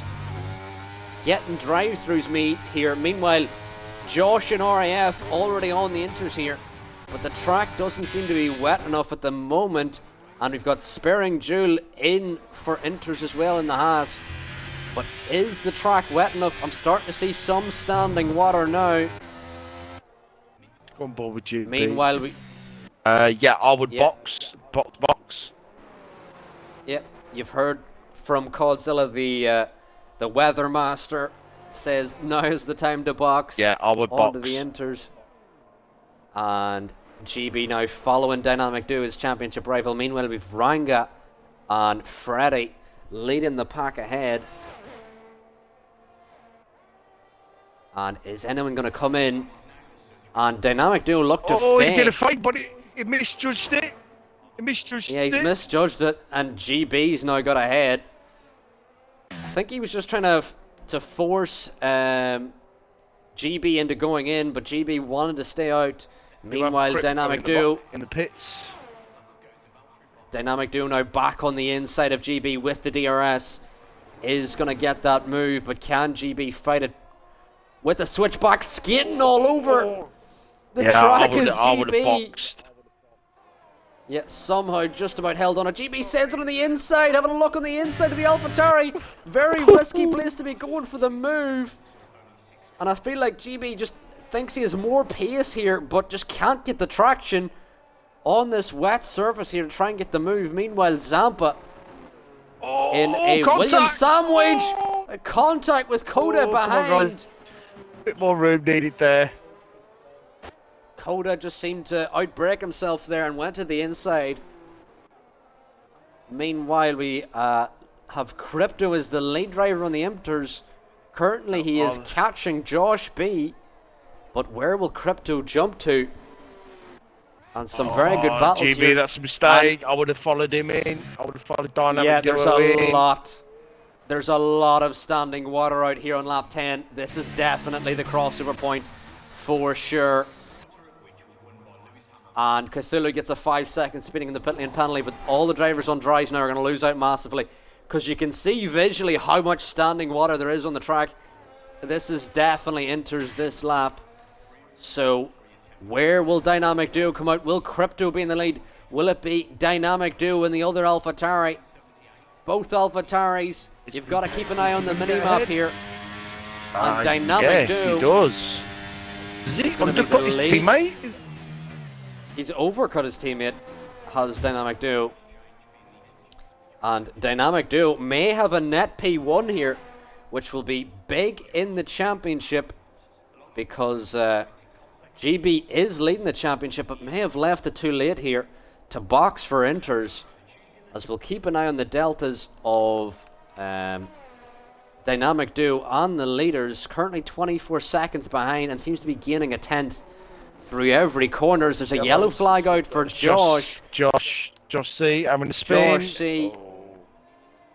A: getting drive-throughs here. Meanwhile, Josh and RAF already on the inters here. But the track doesn't seem to be wet enough at the moment. And we've got Spurring Jewel in for inters as well in the Haas. But is the track wet enough? I'm starting to see some standing water now.
C: Go on board with you.
A: Meanwhile, we...
C: yeah, I would box.
A: Yep, you've heard from Codzilla, the weather master, says now's the time to box.
C: Yeah, I would
A: onto
C: box.
A: the inters. And GB now following Dynamic Duo, his championship rival. Meanwhile, we've Ranga and Freddy leading the pack ahead. And is anyone going to come in? And Dynamic Duo looked to
C: fake.
A: He
C: did a fake, but he misjudged it.
A: Yeah, he's misjudged it, and GB's now got ahead. I think he was just trying to force GB into going in, but GB wanted to stay out. Meanwhile, Dynamic Duo
C: in the pits.
A: Dynamic Duo now back on the inside of GB with the DRS. Is going to get that move, but can GB fight it with the switchback skating all over? The track is GB. Yeah, somehow just about held on. A GB sends it on the inside, having a look on the inside of the AlphaTauri. Very risky place to be going for the move. And I feel like GB just thinks he has more pace here, but just can't get the traction on this wet surface here to try and get the move. Meanwhile, Zampa in a Williams sandwich. A contact with Coda behind.
C: A bit more room needed there.
A: Coda just seemed to outbreak himself there and went to the inside. Meanwhile, we have Crypto as the lead driver on the Impers. Currently, he is catching Josh B. But where will Crypto jump to? And some very good battles
C: GB,
A: here.
C: that's a mistake. I would have followed him in. I would have followed Dynamic
A: Yeah,
C: Duo
A: there's a
C: in.
A: lot. There's a lot of standing water out here on lap 10. This is definitely the crossover point for sure. And Cthulhu gets a 5-second spinning in the pit lane penalty, but all the drivers on dries now are going to lose out massively because you can see visually how much standing water there is on the track. This is definitely enters this lap. So where will Dynamic Duo come out? Will Crypto be in the lead? Will it be Dynamic Duo and the other AlphaTauri? Both AlphaTauris. You've got to keep an eye on the mini-map here. And Dynamic Duo.
C: Yes, he does. Does he undercut his teammate?
A: He's overcut his teammate, has Dynamic Duo. And Dynamic Duo may have a net P1 here, which will be big in the championship because GB is leading the championship, but may have left it too late here to box for Inters, as we'll keep an eye on the deltas of Dynamic Duo and the leaders. Currently 24 seconds behind and seems to be gaining a 10th through every corner. There's a yellow flag out for Josh.
C: Josh C. I'm in the spin.
A: Josh C.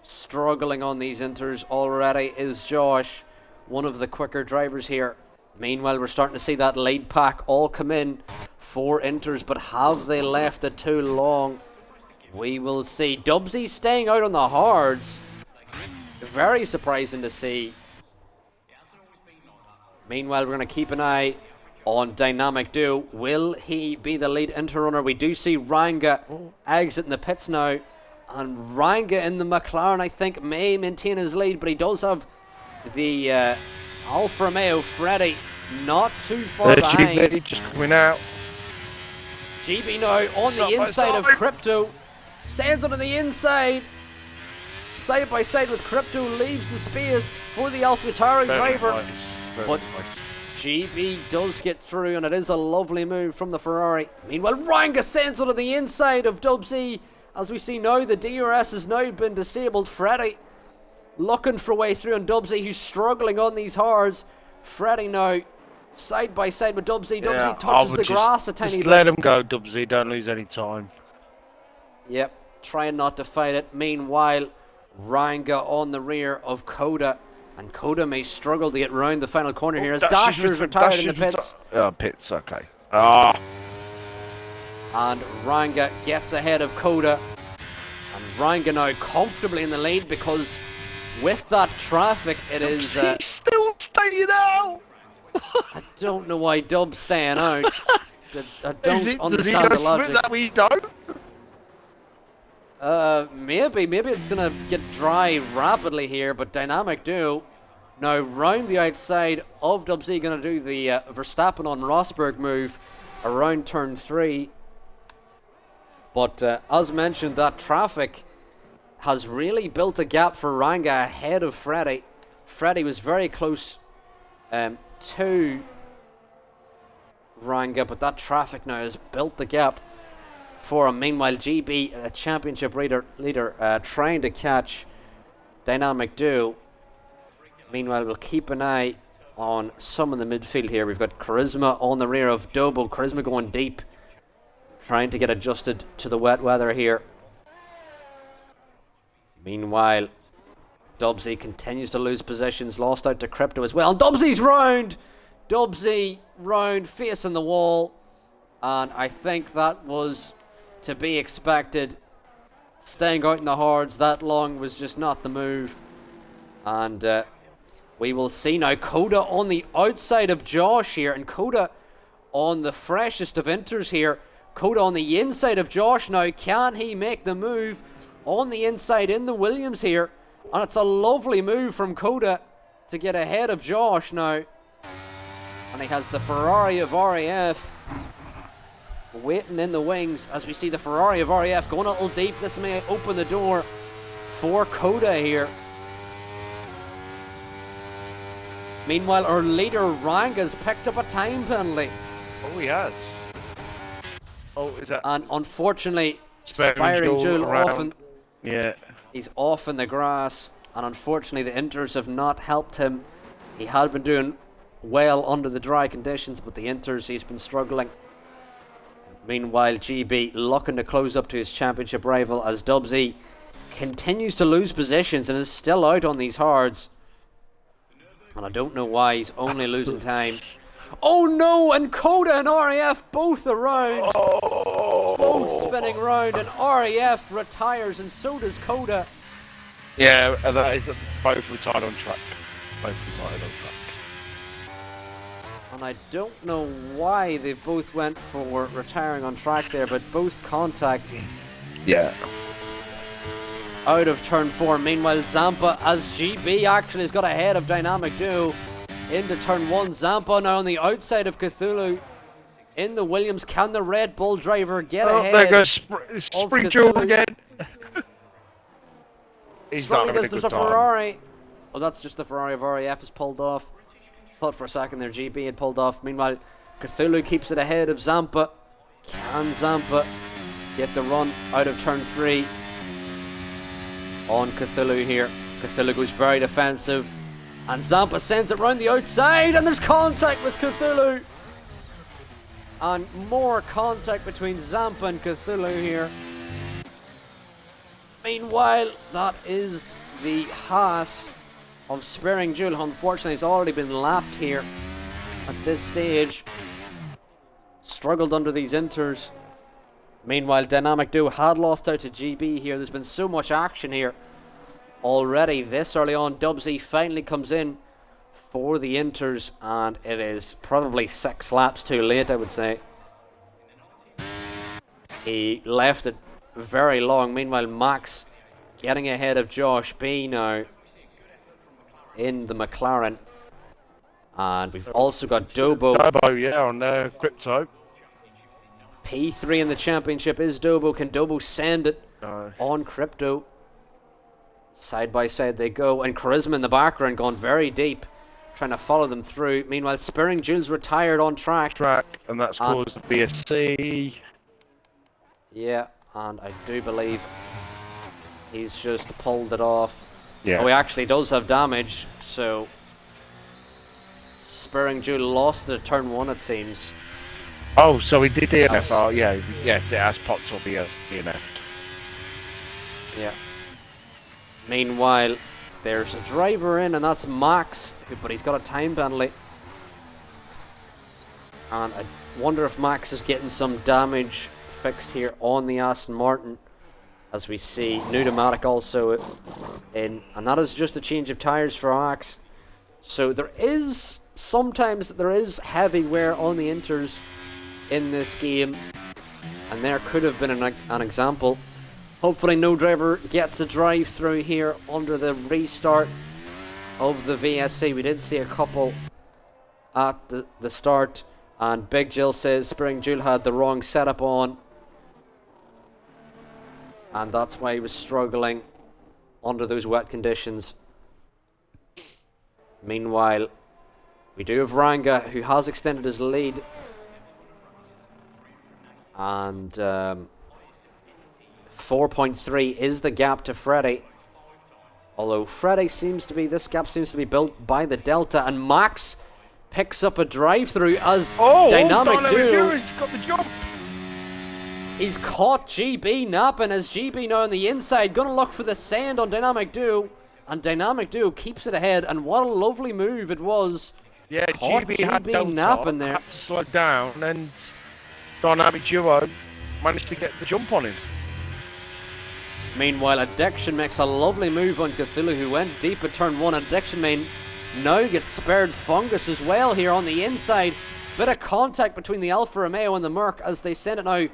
A: Struggling on these Inters already is Josh, one of the quicker drivers here. Meanwhile, we're starting to see that lead pack all come in for Inters, but have they left it too long? We will see. Dubsy staying out on the hards. Very surprising to see. Meanwhile, we're going to keep an eye on Dynamic Duo. Will he be the lead Inter runner? We do see Ranga exiting the pits now. And Ranga in the McLaren, I think, may maintain his lead, but he does have the Alfa Romeo Freddy not too far behind.
C: GB just coming out.
A: GB now on the inside of Crypto. Sends it on the inside. Side by side with Crypto, leaves the space for the AlphaTauri driver. But GB does get through, and it is a lovely move from the Ferrari. Meanwhile, Ranga sends it on the inside of Dubsy. As we see now, the DRS has now been disabled. Freddy looking for a way through, and Dubsy, who's struggling on these hards. Freddy now side by side with Dubsy. Dubsy touches the grass a tiny bit.
C: Just let him go, Dubsy. Don't lose any time.
A: Yep, trying not to fight it. Meanwhile, Ranga on the rear of Coda. And Coda may struggle to get round the final corner here as Dasher's retired in the pits.
C: Pits, okay.
A: And Ranga gets ahead of Coda. And Ranga now comfortably in the lead because with that traffic, it is...
C: He's still staying out!
A: I don't know why Dub's staying out. I don't understand
C: does he
A: the
C: go
A: logic.
C: Smith that we don't?
A: Maybe it's gonna get dry rapidly here, but Dynamic Duo now round the outside of Dubsy, gonna do the Verstappen on Rosberg move around turn 3. But as mentioned, that traffic has really built a gap for Ranga ahead of Freddy. Freddy was very close to Ranga, but that traffic now has built the gap for him. Meanwhile, GB, a championship leader, trying to catch Dynamic Duo. Meanwhile, we'll keep an eye on some in the midfield here. We've got Charisma on the rear of Dobo. Charisma going deep, trying to get adjusted to the wet weather here. Meanwhile, Dubsy continues to lose positions, lost out to Crypto as well. Dubsy's round! Dubsy round, facing the wall. And I think that was to be expected. Staying out in the hards that long was just not the move. And we will see now Coda on the outside of Josh here. And Coda on the freshest of Inters here. Coda on the inside of Josh now. Can he make the move on the inside in the Williams here? And it's a lovely move from Coda to get ahead of Josh now. And he has the Ferrari of RAF waiting in the wings as we see the Ferrari of RAF going a little deep. This may open the door for Coda here. Meanwhile, our leader Ranga's picked up a time penalty.
C: Oh, he has. Oh, is that?
A: And unfortunately,
C: Spiring
A: Jewel
C: around. Yeah.
A: He's off in the grass, and unfortunately the inters have not helped him. He had been doing well under the dry conditions, but the inters, he's been struggling. Meanwhile, GB looking to close up to his championship rival as Dubsy continues to lose positions and is still out on these hards. And I don't know why he's only losing time. Oh no, and Coda and RAF both around. Both spinning round, and RAF retires, and so does Coda.
C: Yeah, that is both retired on track. Both retired on track.
A: And I don't know why they both went for retiring on track there, but both contact
C: Yeah.
A: out of turn 4. Meanwhile, Zampa, as GB actually has got ahead of Dynamic Duo into turn 1. Zampa now on the outside of Cthulhu in the Williams. Can the Red Bull driver get ahead?
C: There goes Spring Jewel again. He's not having a
A: There's
C: good
A: a
C: time.
A: Ferrari. Oh, that's just the Ferrari of RAF is pulled off. Thought for a second there GB had pulled off. Meanwhile, Cthulhu keeps it ahead of Zampa. Can Zampa get the run out of turn 3 on Cthulhu here? Cthulhu goes very defensive, and Zampa sends it round the outside, and there's contact with Cthulhu. And more contact between Zampa and Cthulhu here. Meanwhile, that is the Haas of Spearing Jewel. Unfortunately, it's already been lapped here at this stage. Struggled under these inters. Meanwhile, Dynamic Duo had lost out to GB here. There's been so much action here already this early on. Dubsy finally comes in for the inters, and it is probably 6 laps too late, I would say. He left it very long. Meanwhile, Max getting ahead of Josh B now in the McLaren. And we've also got Dobo.
C: Dobo, yeah, on Crypto.
A: P3 in the championship is Dobo. Can Dobo send it on Crypto? Side by side they go, and Charisma in the background gone very deep, trying to follow them through. Meanwhile, Spearing Jewel's retired on track.
C: And that's caused the BSC.
A: Yeah, and I do believe he's just pulled it off.
C: Yeah.
A: Oh, he actually does have damage, so Spearing Jewel lost it at turn 1, it seems.
C: Oh, so he did DNF. Oh, yeah. Yes, it has pots or DNF.
A: Yeah. Meanwhile, there's a driver in, and that's Max, but he's got a time penalty. And I wonder if Max is getting some damage fixed here on the Aston Martin, as we see Pneumatic also in, and that is just a change of tyres for Max. So there is sometimes heavy wear on the inters in this game, and there could have been an example. Hopefully no driver gets a drive through here under the restart of the VSC. We did see a couple at the start, and Big Jill says Spearing Jewel had the wrong setup on, and that's why he was struggling under those wet conditions. Meanwhile, we do have Ranga, who has extended his lead, and 4.3 is the gap to Freddy. Although this gap seems to be built by the Delta, and Max picks up a drive-through as Dynamic Duo.
C: He's got the jump.
A: He's caught GB napping, as GB now on the inside, gonna look for the send on Dynamic Duo, and Dynamic Duo keeps it ahead, and what a lovely move it was.
C: Yeah,
A: Caught
C: GB had
A: GB napping there.
C: had to slow down, and Dynamic Duo managed to get the jump on him.
A: Meanwhile, Addiction makes a lovely move on Cthulhu, who went deep at turn 1. Addiction now gets spared Fungus as well here on the inside. Bit of contact between the Alfa Romeo and the Merc as they send it now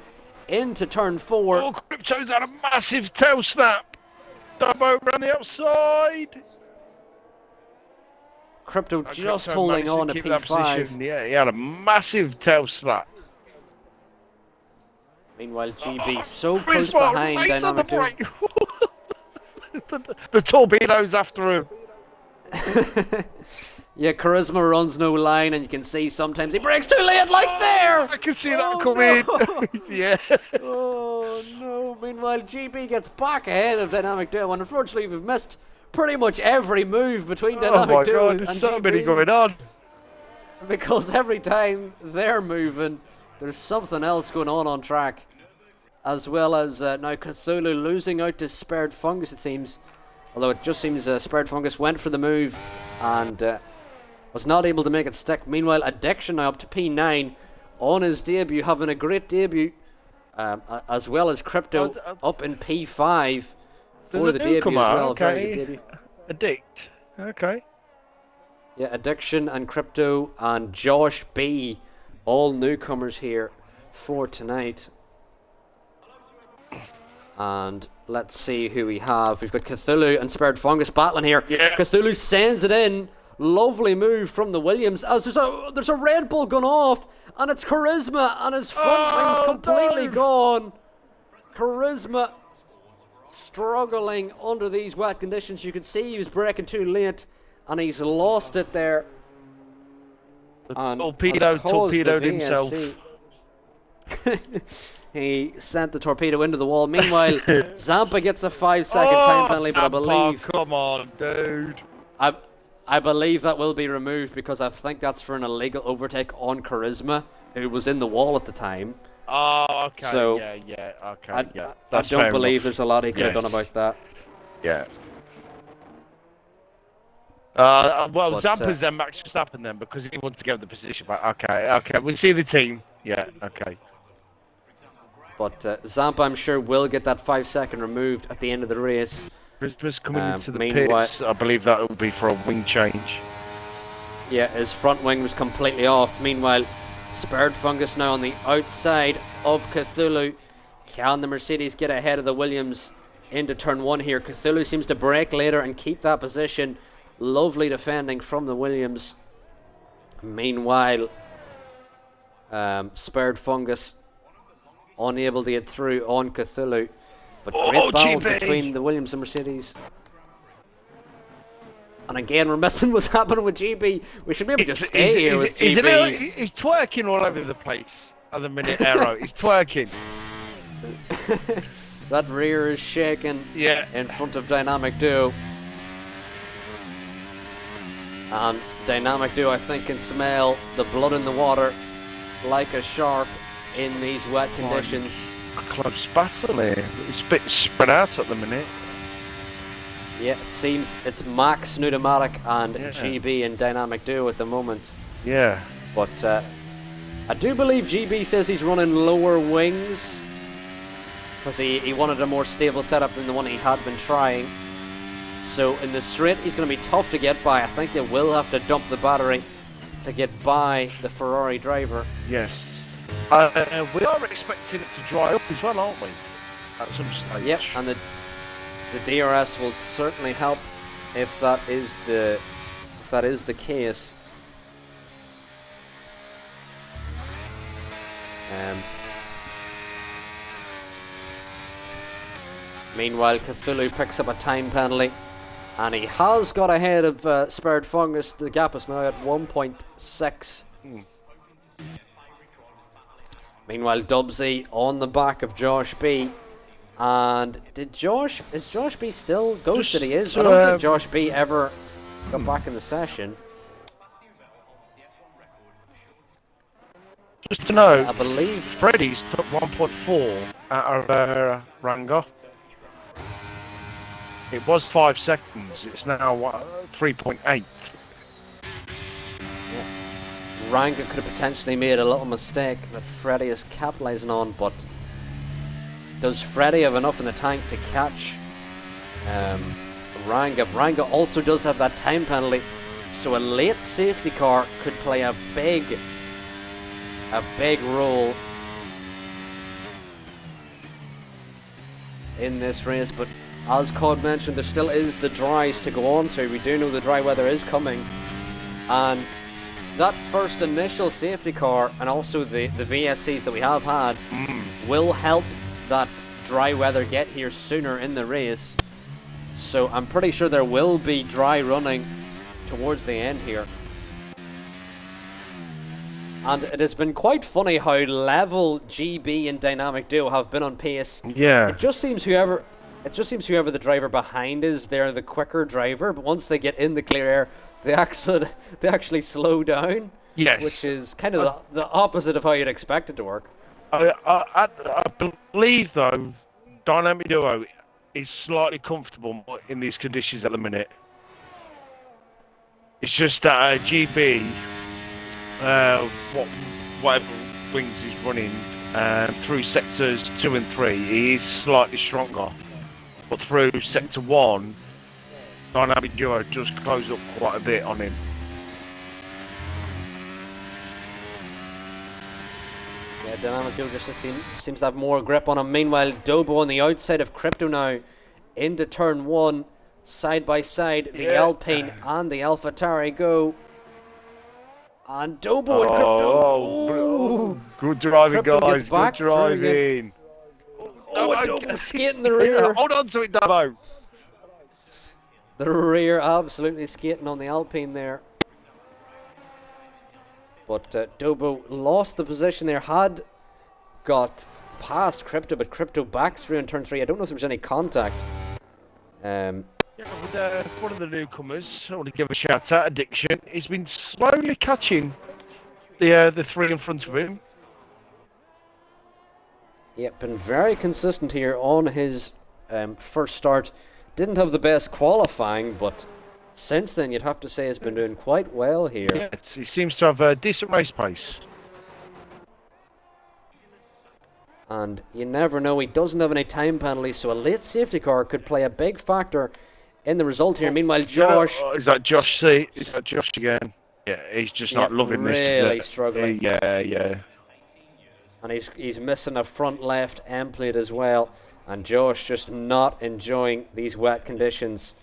A: into turn 4.
C: Oh, Crypto's had a massive tail snap. Dubbo around the outside.
A: Crypto just
C: Crypto
A: holding
C: managed to
A: on to
C: keep that
A: P5.
C: position. Yeah, he had a massive tail slap.
A: Meanwhile, GB so
C: Chris
A: close
C: Mark
A: behind
C: right on the
A: Dynamic Duo.
C: brake. the torpedoes after him.
A: Yeah, Charisma runs no line, and you can see sometimes he breaks too late, like there!
C: I can see that
A: Oh,
C: coming. Yeah.
A: Oh no, meanwhile GB gets back ahead of Dynamic Duo, and unfortunately we've missed pretty much every move between
C: Oh
A: Dynamic
C: my
A: Duo
C: God, there's
A: and
C: so
A: GB,
C: many going on.
A: because every time they're moving, there's something else going on track. As well as now Cthulhu losing out to Spared Fungus, it seems. Although it just seems Spared Fungus went for the move and was not able to make it stick. Meanwhile, Addiction now up to P9 on his debut, having a great debut. As well as Crypto up in P5 for the debut as well. Very good debut.
C: Addict. Okay.
A: Yeah, Addiction and Crypto and Josh B, all newcomers here for tonight. And let's see who we have. We've got Cthulhu and Spared Fungus battling here.
C: Yeah.
A: Cthulhu sends it in. Lovely move from the Williams. As there's a Red Bull gone off, and it's Charisma, and his front wing's completely gone. Charisma struggling under these wet conditions. You could see he was braking too late, and he's lost it there. And
C: Torpedoed himself.
A: He sent the torpedo into the wall. Meanwhile, Zampa gets a 5-second time penalty, but I believe.
C: Come on, dude.
A: I believe that will be removed because I think that's for an illegal overtake on Charisma, who was in the wall at the time.
C: Oh, okay.
A: So
C: yeah, okay.
A: I don't believe there's a lot he could have done about that.
C: Yeah. Well, Zampa's then Max Verstappen then because he wanted to get the position back. Okay. We see the team. Yeah, okay.
A: But Zampa, I'm sure, will get that 5-second removed at the end of the race.
C: Christmas coming into the pits. I believe that will be for a wing change.
A: Yeah, his front wing was completely off. Meanwhile, Spared Fungus now on the outside of Cthulhu. Can the Mercedes get ahead of the Williams into turn 1 here? Cthulhu seems to brake later and keep that position. Lovely defending from the Williams. Meanwhile, Spared Fungus unable to get through on Cthulhu. But great battles between the Williams and Mercedes. And again, we're missing what's happening with GB. We should maybe just stay here with GB.
C: He's twerking all over the place at the minute, Aero. He's twerking.
A: That rear is shaking in front of Dynamic Duo. And Dynamic Duo, I think, can smell the blood in the water like a shark in these wet conditions.
C: A close battle here. It's a bit spread out at the minute.
A: Yeah, it seems it's Max Pneumatic and GB in Dynamic Duo at the moment.
C: Yeah.
A: But I do believe GB says he's running lower wings because he wanted a more stable setup than the one he had been trying. So in the straight, he's going to be tough to get by. I think they will have to dump the battery to get by the Ferrari driver.
C: Yes. We are expecting it to dry up as well, aren't we? At some stage.
A: Yep, and the DRS will certainly help if that is the case. Meanwhile, Cthulhu picks up a time penalty, and he has got ahead of Spared Fungus. The gap is now at 1.6. Meanwhile, Dubsy on the back of Josh B. And is Josh B still ghosted? He is. I don't think Josh B ever got back in the session.
C: Just to know,
A: I believe
C: Freddy's took 1.4 out of Ranga. It was 5 seconds. It's now 3.8.
A: Ranga could have potentially made a little mistake that Freddy is capitalizing on, but does Freddy have enough in the tank to catch Ranga? Ranga also does have that time penalty, so a late safety car could play a big role in this race, but as Cod mentioned, there still is the dries to go on to. We do know the dry weather is coming, and that first initial safety car and also the VSCs that we have had will help that dry weather get here sooner in the race. So I'm pretty sure there will be dry running towards the end here. And it has been quite funny how level GB and Dynamic Duo have been on pace.
C: Yeah.
A: It just seems whoever the driver behind is, they're the quicker driver, but once they get in the clear air, they actually slow down.
C: Yes.
A: Which is kind of the opposite of how you'd expect it to work.
C: I believe, though, Dynamic Duo is slightly comfortable in these conditions at the minute. It's just that GB, whatever wings he's running through sectors 2 and 3, he is slightly stronger. But through sector 1, Dynamic Duo does close up quite a bit on him.
A: Yeah, Dynamic Duo just seems to have more grip on him. Meanwhile, Dobo on the outside of Crypto now into turn 1, side by side. The Alpine and the AlphaTauri go. And Dobo and Crypto.
C: Good driving,
A: Crypto
C: guys.
A: gets back
C: Good driving.
A: Dobo skating the rear.
C: Hold on to it, Dobo.
A: The rear absolutely skating on the Alpine there. But Dobo lost the position there, had got past Crypto, but Crypto back through in turn 3. I don't know if there was any contact.
C: Yeah, with one of the newcomers, I want to give a shout out, Addiction. He's been slowly catching the 3 in front of him.
A: Yeah, been very consistent here on his first start. Didn't have the best qualifying, but since then you'd have to say he's been doing quite well here.
C: Yes, he seems to have a decent race pace.
A: And you never know, he doesn't have any time penalties, so a late safety car could play a big factor in the result here. Meanwhile, Josh...
C: Is that Josh C? Is that Josh again? Yeah, he's just not loving
A: really
C: this.
A: Really struggling.
C: Yeah.
A: And he's missing a front left end plate as well. And Josh just not enjoying these wet conditions.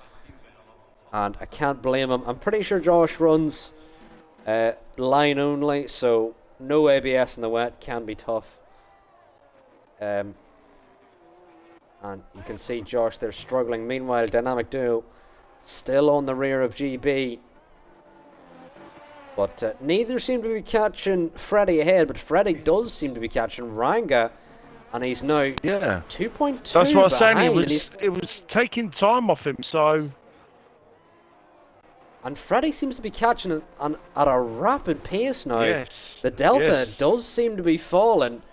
A: And I can't blame him. I'm pretty sure Josh runs line only, so no ABS in the wet can be tough. And you can see Josh there struggling. Meanwhile, Dynamic Duo still on the rear of GB. But neither seem to be catching Freddy ahead, but Freddy does seem to be catching Ranga. And he's now 2.2
C: That's what I'm
A: behind,
C: saying. It was taking time off him, so...
A: And Freddy seems to be catching it at a rapid pace now.
C: Yes.
A: The delta does seem to be falling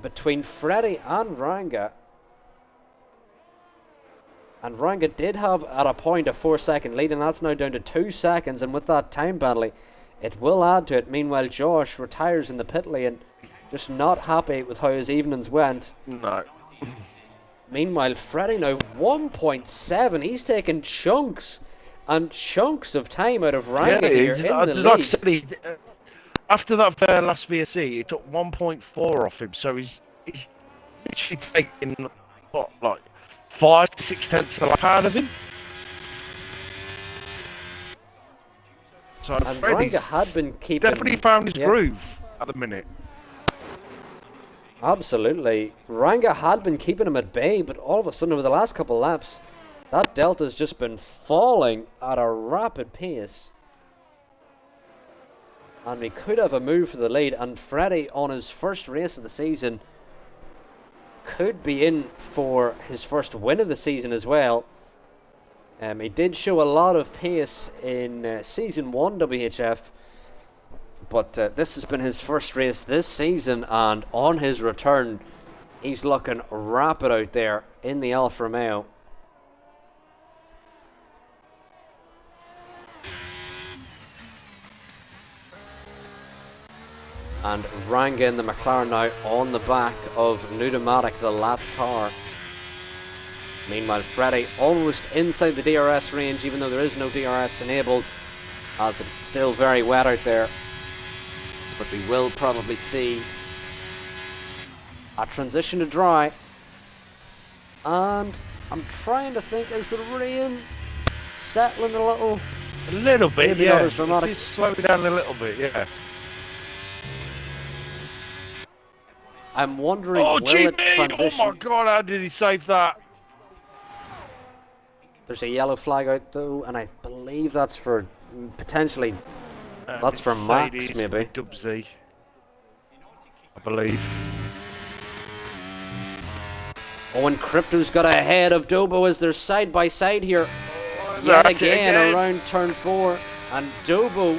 A: between Freddy and Ranga. And Ranga did have at a point a 4-second lead, and that's now down to 2 seconds. And with that time penalty, it will add to it. Meanwhile, Josh retires in the pit lane, just not happy with how his evenings went.
C: No.
A: Meanwhile, Freddy now 1.7. He's taking chunks and chunks of time out of Ranga here in the lead.
C: Like I said, after that last VSC, it took 1.4 off him, so he's literally taking like 5 to 6 tenths of a lap out of him. So
A: and Ranga had been keeping...
C: definitely found his groove at the minute.
A: Absolutely. Ranga had been keeping him at bay, but all of a sudden over the last couple of laps, that delta's just been falling at a rapid pace. And we could have a move for the lead, and Freddy on his first race of the season could be in for his first win of the season as well. He did show a lot of pace in Season 1 WHF, but this has been his first race this season, and on his return, he's looking rapid out there in the Alfa Romeo. And Ranga in the McLaren now on the back of Nudomatic, the lap car. Meanwhile, Freddy almost inside the DRS range, even though there is no DRS enabled, as it's still very wet out there. But we will probably see a transition to dry And I'm trying to think, is the rain settling a little?
C: A little bit,
A: Maybe not
C: yeah.
A: as dramatic.
C: It's slowing down a little bit, yeah.
A: I'm wondering,
C: Oh,
A: will it
C: GB! Oh
A: transition?
C: my God, how did he save that?
A: There's a yellow flag out though, and I believe that's for potentially. That's for Max,
C: Mercedes
A: maybe.
C: Dub Z, I believe.
A: Oh, and Crypto's got ahead of Dobo as they're side by side here. Yet
C: That's it
A: again around turn 4, and Dobo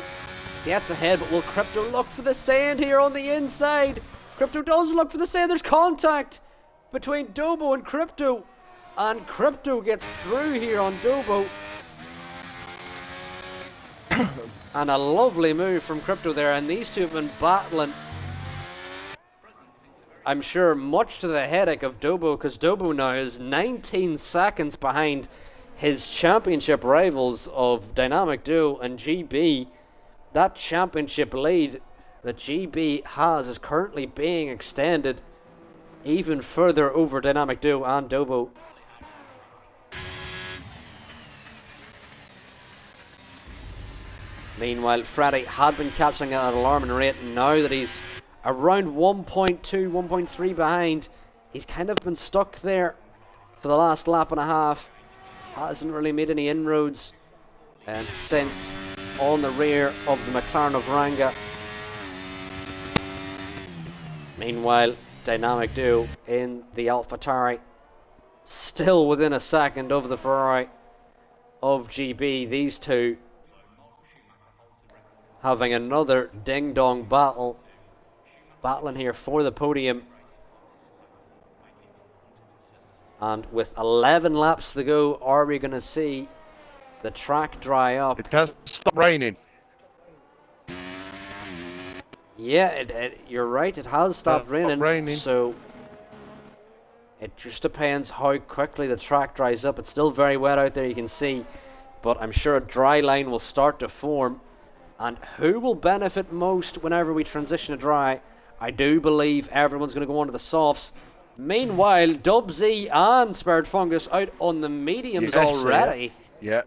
A: gets ahead, but will Crypto look for the sand here on the inside? Crypto does look for the sand. There's contact between Dobo and Crypto gets through here on Dobo. And a lovely move from Crypto there, and these two have been battling, I'm sure, much to the headache of Dobo, because Dobo now is 19 seconds behind his championship rivals of Dynamic Duo and GB. That championship lead that GB has is currently being extended even further over Dynamic Duo and Dobo. Meanwhile, Freddy had been catching at an alarming rate. Now that he's around 1.2, 1.3 behind, he's kind of been stuck there for the last lap and a half. Hasn't really made any inroads since on the rear of the McLaren of Ranga. Meanwhile, Dynamic Duo in the AlphaTauri, still within a second of the Ferrari of GB. These two having another ding-dong battling here for the podium. And with 11 laps to go, are we going to see the track dry up?
C: It has stopped raining.
A: Yeah, you're right, it has stopped raining, so it just depends how quickly the track dries up. It's still very wet out there, you can see, but I'm sure a dry line will start to form. And who will benefit most whenever we transition to dry? I do believe everyone's going to go on to the softs. Meanwhile, Dub Z and Spared Fungus out on the mediums already.
C: Yeah.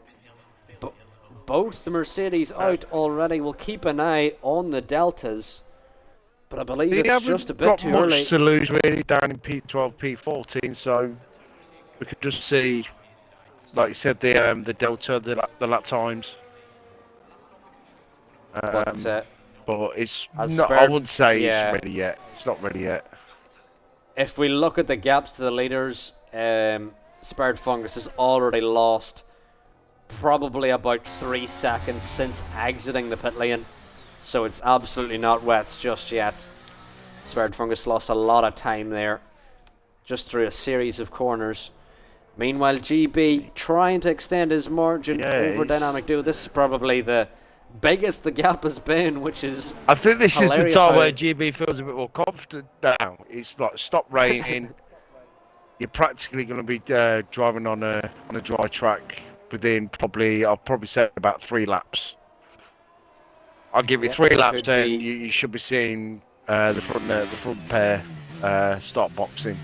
A: Both the Mercedes out already. We'll keep an eye on the Deltas. But I believe it's just a bit too early.
C: Much to lose really down in P12, P14, so we could just see, like you said, the Delta, the lap times. But it's not, I wouldn't say it's ready yet. It's not ready yet.
A: If we look at the gaps to the leaders, Spared Fungus has already lost probably about 3 seconds since exiting the pit lane. So it's absolutely not wet just yet. Spared Fungus lost a lot of time there, just through a series of corners. Meanwhile, GB trying to extend his margin over Dynamic Duo. This is probably the biggest the gap has been, which is
C: I think this is the time where GB feels a bit more confident now. It's like, stop raining. You're practically going to be driving on a dry track within I'll probably say about 3 laps. I'll give you 3 laps, then you should be seeing the front pair start boxing.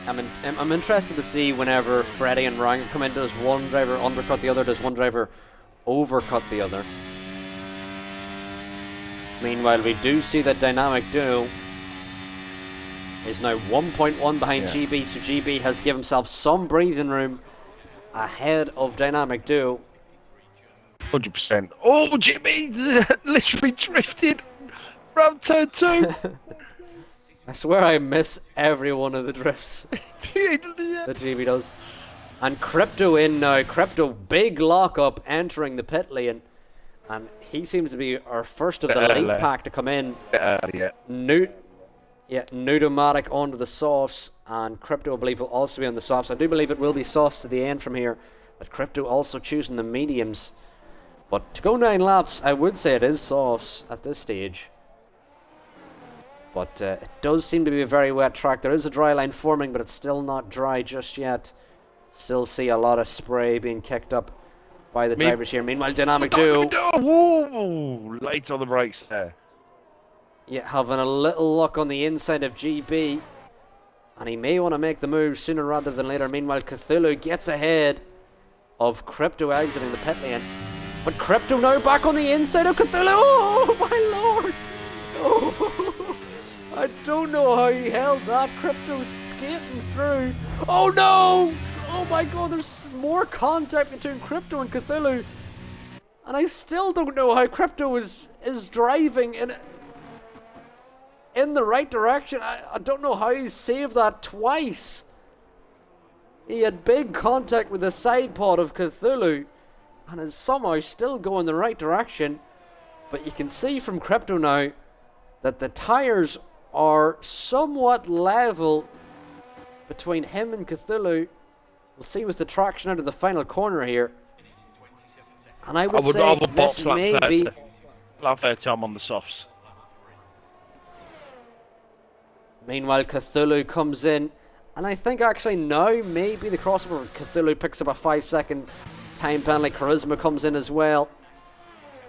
A: I'm interested to see whenever Freddy and Ryan come in, does one driver undercut the other, does one driver overcut the other? Meanwhile, we do see that Dynamic Duo is now 1.1 behind GB, so GB has given himself some breathing room ahead of Dynamic Duo.
C: 100%. Oh, GB literally drifted around turn 2.
A: I swear I miss every one of the drifts that GB does. And Crypto in now. Crypto, big lockup entering the pit lane. And he seems to be our first of the late pack to come in. Nudomatic onto the softs. And Crypto, I believe, will also be on the softs. I do believe it will be sauce to the end from here. But Crypto also choosing the mediums. But to go 9 laps, I would say it is softs at this stage. But it does seem to be a very wet track. There is a dry line forming, but it's still not dry just yet. Still see a lot of spray being kicked up by the drivers here. Meanwhile, Dynamic Duo.
C: Whoa, late on the brakes there.
A: Yeah, having a little look on the inside of GB. And he may want to make the move sooner rather than later. Meanwhile, Cthulhu gets ahead of Crypto exiting the pit lane. But Crypto now back on the inside of Cthulhu. Oh, my lord. Oh, I don't know how he held that. Crypto skating through. Oh, no. Oh, my god. There's more contact between Crypto and Cthulhu. And I still don't know how Crypto is driving in the right direction. I don't know how he saved that twice. He had big contact with the side pod of Cthulhu and is somehow still going the right direction. But you can see from Crypto now that the tires are somewhat level between him and Cthulhu. We'll see with the traction out of the final corner here. And I would say this may be...
C: Lap 30 I'm on the softs.
A: Meanwhile, Cthulhu comes in, and I think actually now maybe the crossover. Cthulhu picks up a 5-second time penalty. Charisma comes in as well.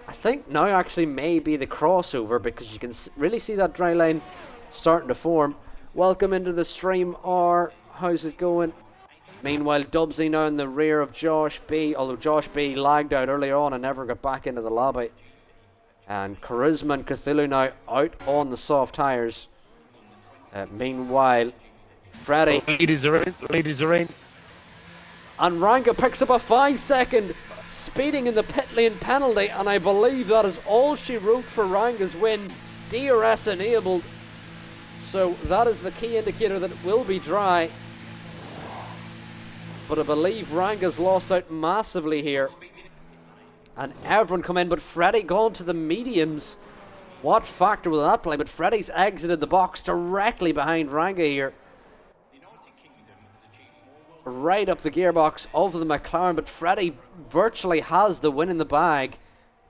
A: I think now actually maybe the crossover, because you can really see that dry line starting to form. Welcome into the stream, R. How's it going? Meanwhile, Dubsy now in the rear of Josh B, although Josh B lagged out earlier on and never got back into the lobby. And Charisma and Cthulhu now out on the soft tyres. Meanwhile, Freddy.
C: Leaders are in.
A: And Ranga picks up a 5-second speeding in the pit lane penalty, and I believe that is all she wrote for Ranga's win. DRS enabled. So that is the key indicator that it will be dry. But I believe Ranga's lost out massively here. And everyone come in, but Freddy gone to the mediums. What factor will that play? But Freddy's exited the box directly behind Ranga here. Right up the gearbox of the McLaren, but Freddy virtually has the win in the bag.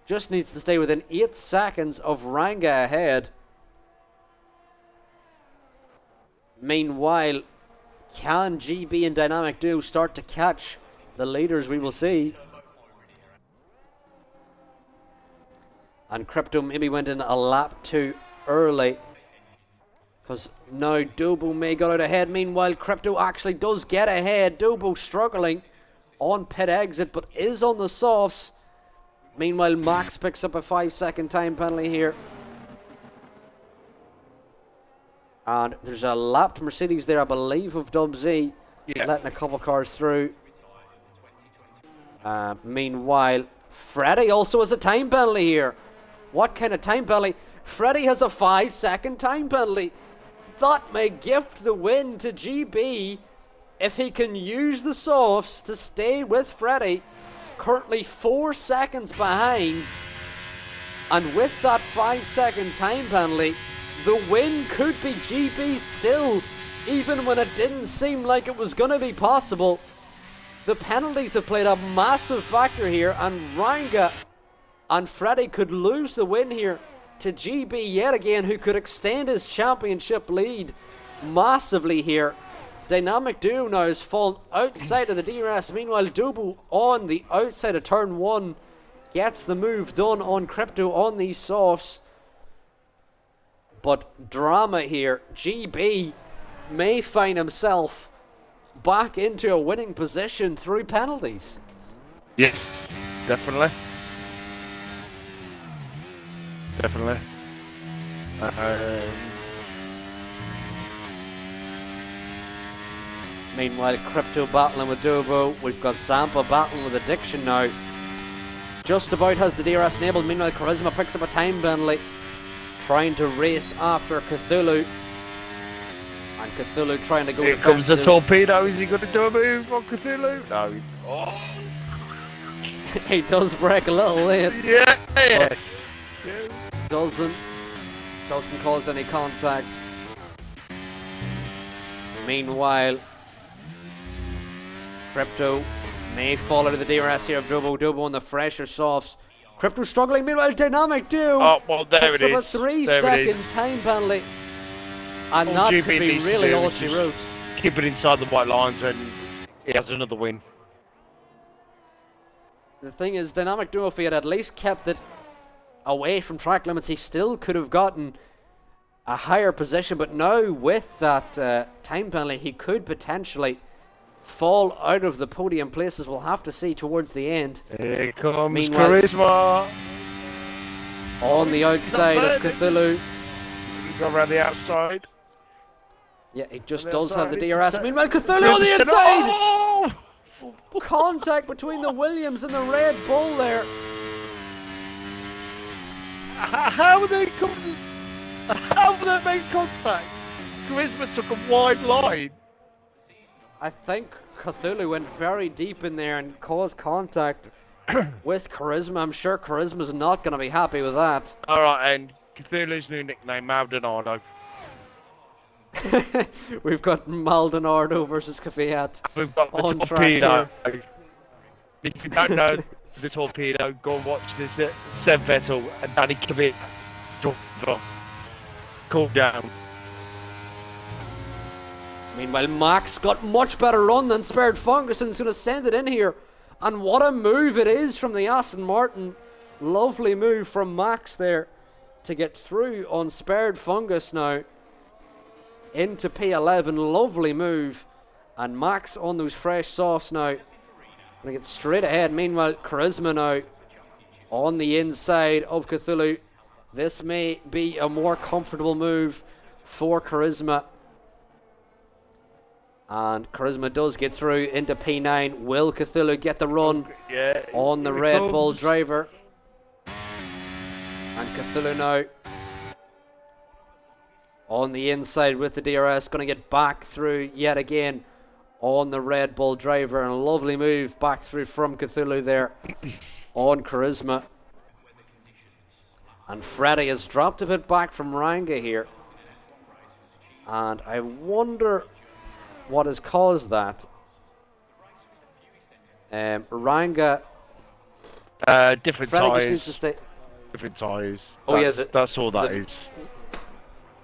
A: Just needs to stay within 8 seconds of Ranga ahead. Meanwhile, can GB and Dynamic Duo start to catch the leaders? We will see. And Crypto maybe went in a lap too early, because now Dobo may got out ahead. Meanwhile, Crypto actually does get ahead. Dobo struggling on pit exit, but is on the softs. Meanwhile, Max picks up a 5-second time penalty here. And there's a lapped Mercedes there, I believe, of Dub Z, letting a couple cars through. Meanwhile, Freddy also has a time penalty here. What kind of time penalty? Freddy has a 5-second time penalty. That may gift the win to GB if he can use the softs to stay with Freddy. Currently 4 seconds behind. And with that 5-second time penalty, the win could be GB still, even when it didn't seem like it was going to be possible. The penalties have played a massive factor here, and Ranga and Freddy could lose the win here to GB yet again, who could extend his championship lead massively here. Dynamic Duo now has fallen outside of the DRS. Meanwhile, Dobo on the outside of turn 1 gets the move done on Crypto on these softs. But drama here. GB may find himself back into a winning position through penalties.
C: Yes, definitely. Definitely.
A: Meanwhile, Crypto battling with Dobo. We've got Zampa battling with Addiction now. Just about has the DRS enabled. Meanwhile, Charisma picks up a time penalty, trying to race after Cthulhu. And Cthulhu trying to go
C: Here comes the torpedo. Is he going to do a move on Cthulhu? No. Oh.
A: He does break a little late.
C: Yeah.
A: Doesn't cause any contact. Meanwhile, Crypto may fall out of the DRS here of Dobo on the fresher softs. Crypto struggling. Meanwhile, Dynamic Duo.
C: Oh, well, there it is.
A: A 3-second time penalty. And that could be really all she wrote.
C: Keep it inside the white lines, and he has another win.
A: The thing is, Dynamic Duo, if he had at least kept it away from track limits, he still could have gotten a higher position, but now with that time penalty, he could potentially fall out of the podium places. We'll have to see towards the end.
C: Here comes
A: Meanwhile,
C: Charisma.
A: On the outside of Cthulhu.
C: He's gone around the outside.
A: Yeah, he just
C: On the
A: does have
C: outside,
A: the
C: it's
A: DRS. Meanwhile, Cthulhu on the inside!
C: Oh!
A: Contact between the Williams and the Red Bull there.
C: How would they come? How would they make contact? Charisma took a wide line.
A: I think Cthulhu went very deep in there and caused contact with Charisma. I'm sure Charisma's not going to be happy with that.
C: All right, and Cthulhu's new nickname, Maldonado.
A: We've got Maldonado versus Kvyat.
C: We've got the
A: on track
C: torpedo.
A: here.
C: If you don't know the torpedo, go and watch this Seb Vettel and Danny Kvyat. Cool down.
A: Meanwhile, Max got much better run than Spared Fungus and is going to send it in here. And what a move it is from the Aston Martin. Lovely move from Max there to get through on Spared Fungus now into P11. Lovely move. And Max on those fresh softs now. Going to get straight ahead. Meanwhile, Charisma now on the inside of Cthulhu. This may be a more comfortable move for Charisma. And Charisma does get through into P9. Will Cthulhu get the run on the Red Bull driver? And Cthulhu now on the inside with the DRS. Going to get back through yet again on the Red Bull driver. And a lovely move back through from Cthulhu there on Charisma. And Freddy has dropped a bit back from Ranga here. And I wonder what has caused that. Ranga.
C: Different
A: Freddy just
C: tyres.
A: needs to stay.
C: Different tyres.
A: Oh, yeah,
C: That's all that is.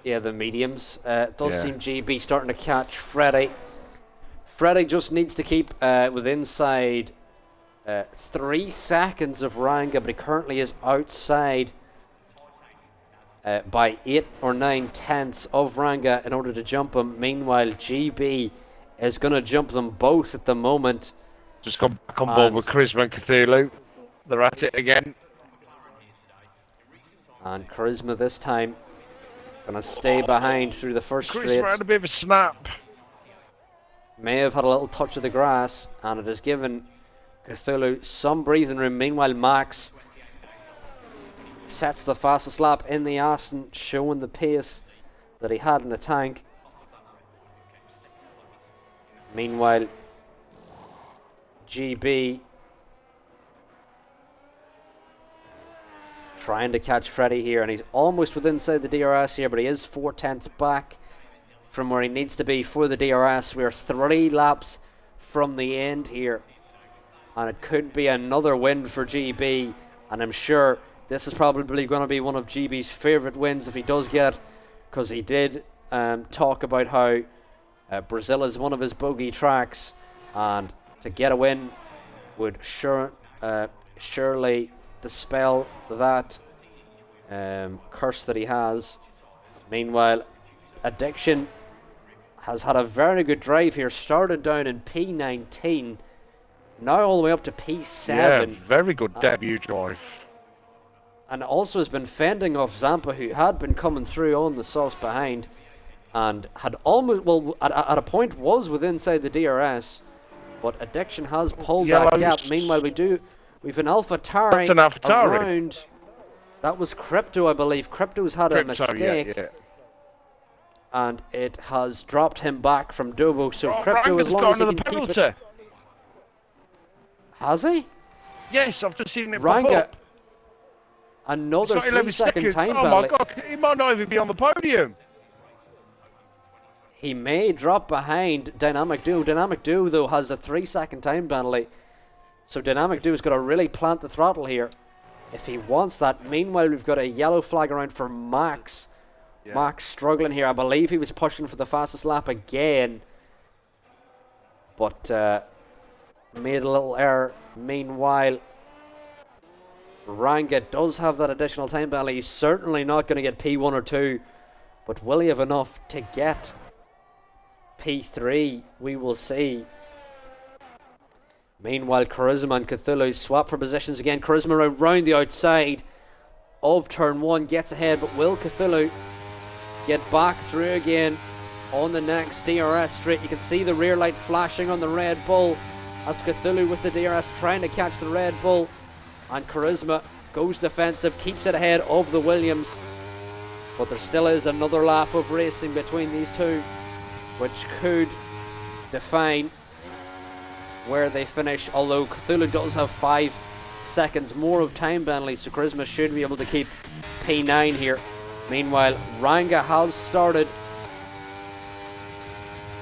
A: Yeah, the mediums. Does
C: Yeah.
A: seem GB starting to catch Freddy. Freddy just needs to keep with inside 3 seconds of Ranga, but he currently is outside by 8 or 9 tenths of Ranga in order to jump him. Meanwhile, GB is going to jump them both at the moment.
C: Just come back on board with Charisma and Cthulhu. They're at it again.
A: And Charisma this time going to stay behind through the first straight.
C: Charisma had a bit of a snap.
A: May have had a little touch of the grass, and it has given Cthulhu some breathing room. Meanwhile, Max sets the fastest lap in the Aston, showing the pace that he had in the tank. Meanwhile, GB trying to catch Freddy here, and he's almost within inside the DRS here, but he is 4 tenths back from where he needs to be for the DRS. We're 3 laps from the end here, and it could be another win for GB, and I'm sure this is probably going to be one of GB's favourite wins if he does get, because he did talk about how Brazil is one of his bogey tracks, and to get a win would surely dispel that curse that he has. Meanwhile, Addiction has had a very good drive here, started down in P19, now all the way up to P7.
C: Yeah, very good debut drive.
A: And also has been fending off Zampa, who had been coming through on the sauce behind and had almost, well, at a point was within inside the DRS, but Addiction has pulled that gap. Meanwhile, we've an AlphaTauri around. That was Crypto, I believe. Crypto's had a mistake.
C: Yeah.
A: And it has dropped him back from Dobo. So Crypto,
C: Ranga's
A: as long
C: got
A: as he
C: another
A: can keep
C: penalty.
A: it. Has he?
C: Yes, I've just seen it pop
A: Ranga,
C: up.
A: another
C: It's not 11
A: 3-second
C: seconds.
A: time
C: Oh
A: penalty.
C: my god, he might not even be on the podium.
A: He may drop behind Dynamic Duo. Dynamic Duo, though, has a 3-second time penalty. So Dynamic Duo's got to really plant the throttle here if he wants that. Meanwhile, we've got a yellow flag around for Max. Yeah. Max struggling here. I believe he was pushing for the fastest lap again, but made a little error. Meanwhile, Ranga does have that additional time penalty. He's certainly not going to get P1 or 2 But will he have enough to get P3? We will see. Meanwhile, Charisma and Cthulhu swap for positions again. Charisma around the outside of turn 1, gets ahead, but will Cthulhu get back through again on the next DRS straight? You can see the rear light flashing on the Red Bull as Cthulhu with the DRS trying to catch the Red Bull, and Charisma goes defensive, keeps it ahead of the Williams. But there still is another lap of racing between these two, which could define where they finish, although Cthulhu does have 5 seconds more of time penalty, so Charisma should be able to keep P9 here. Meanwhile, Ranga has started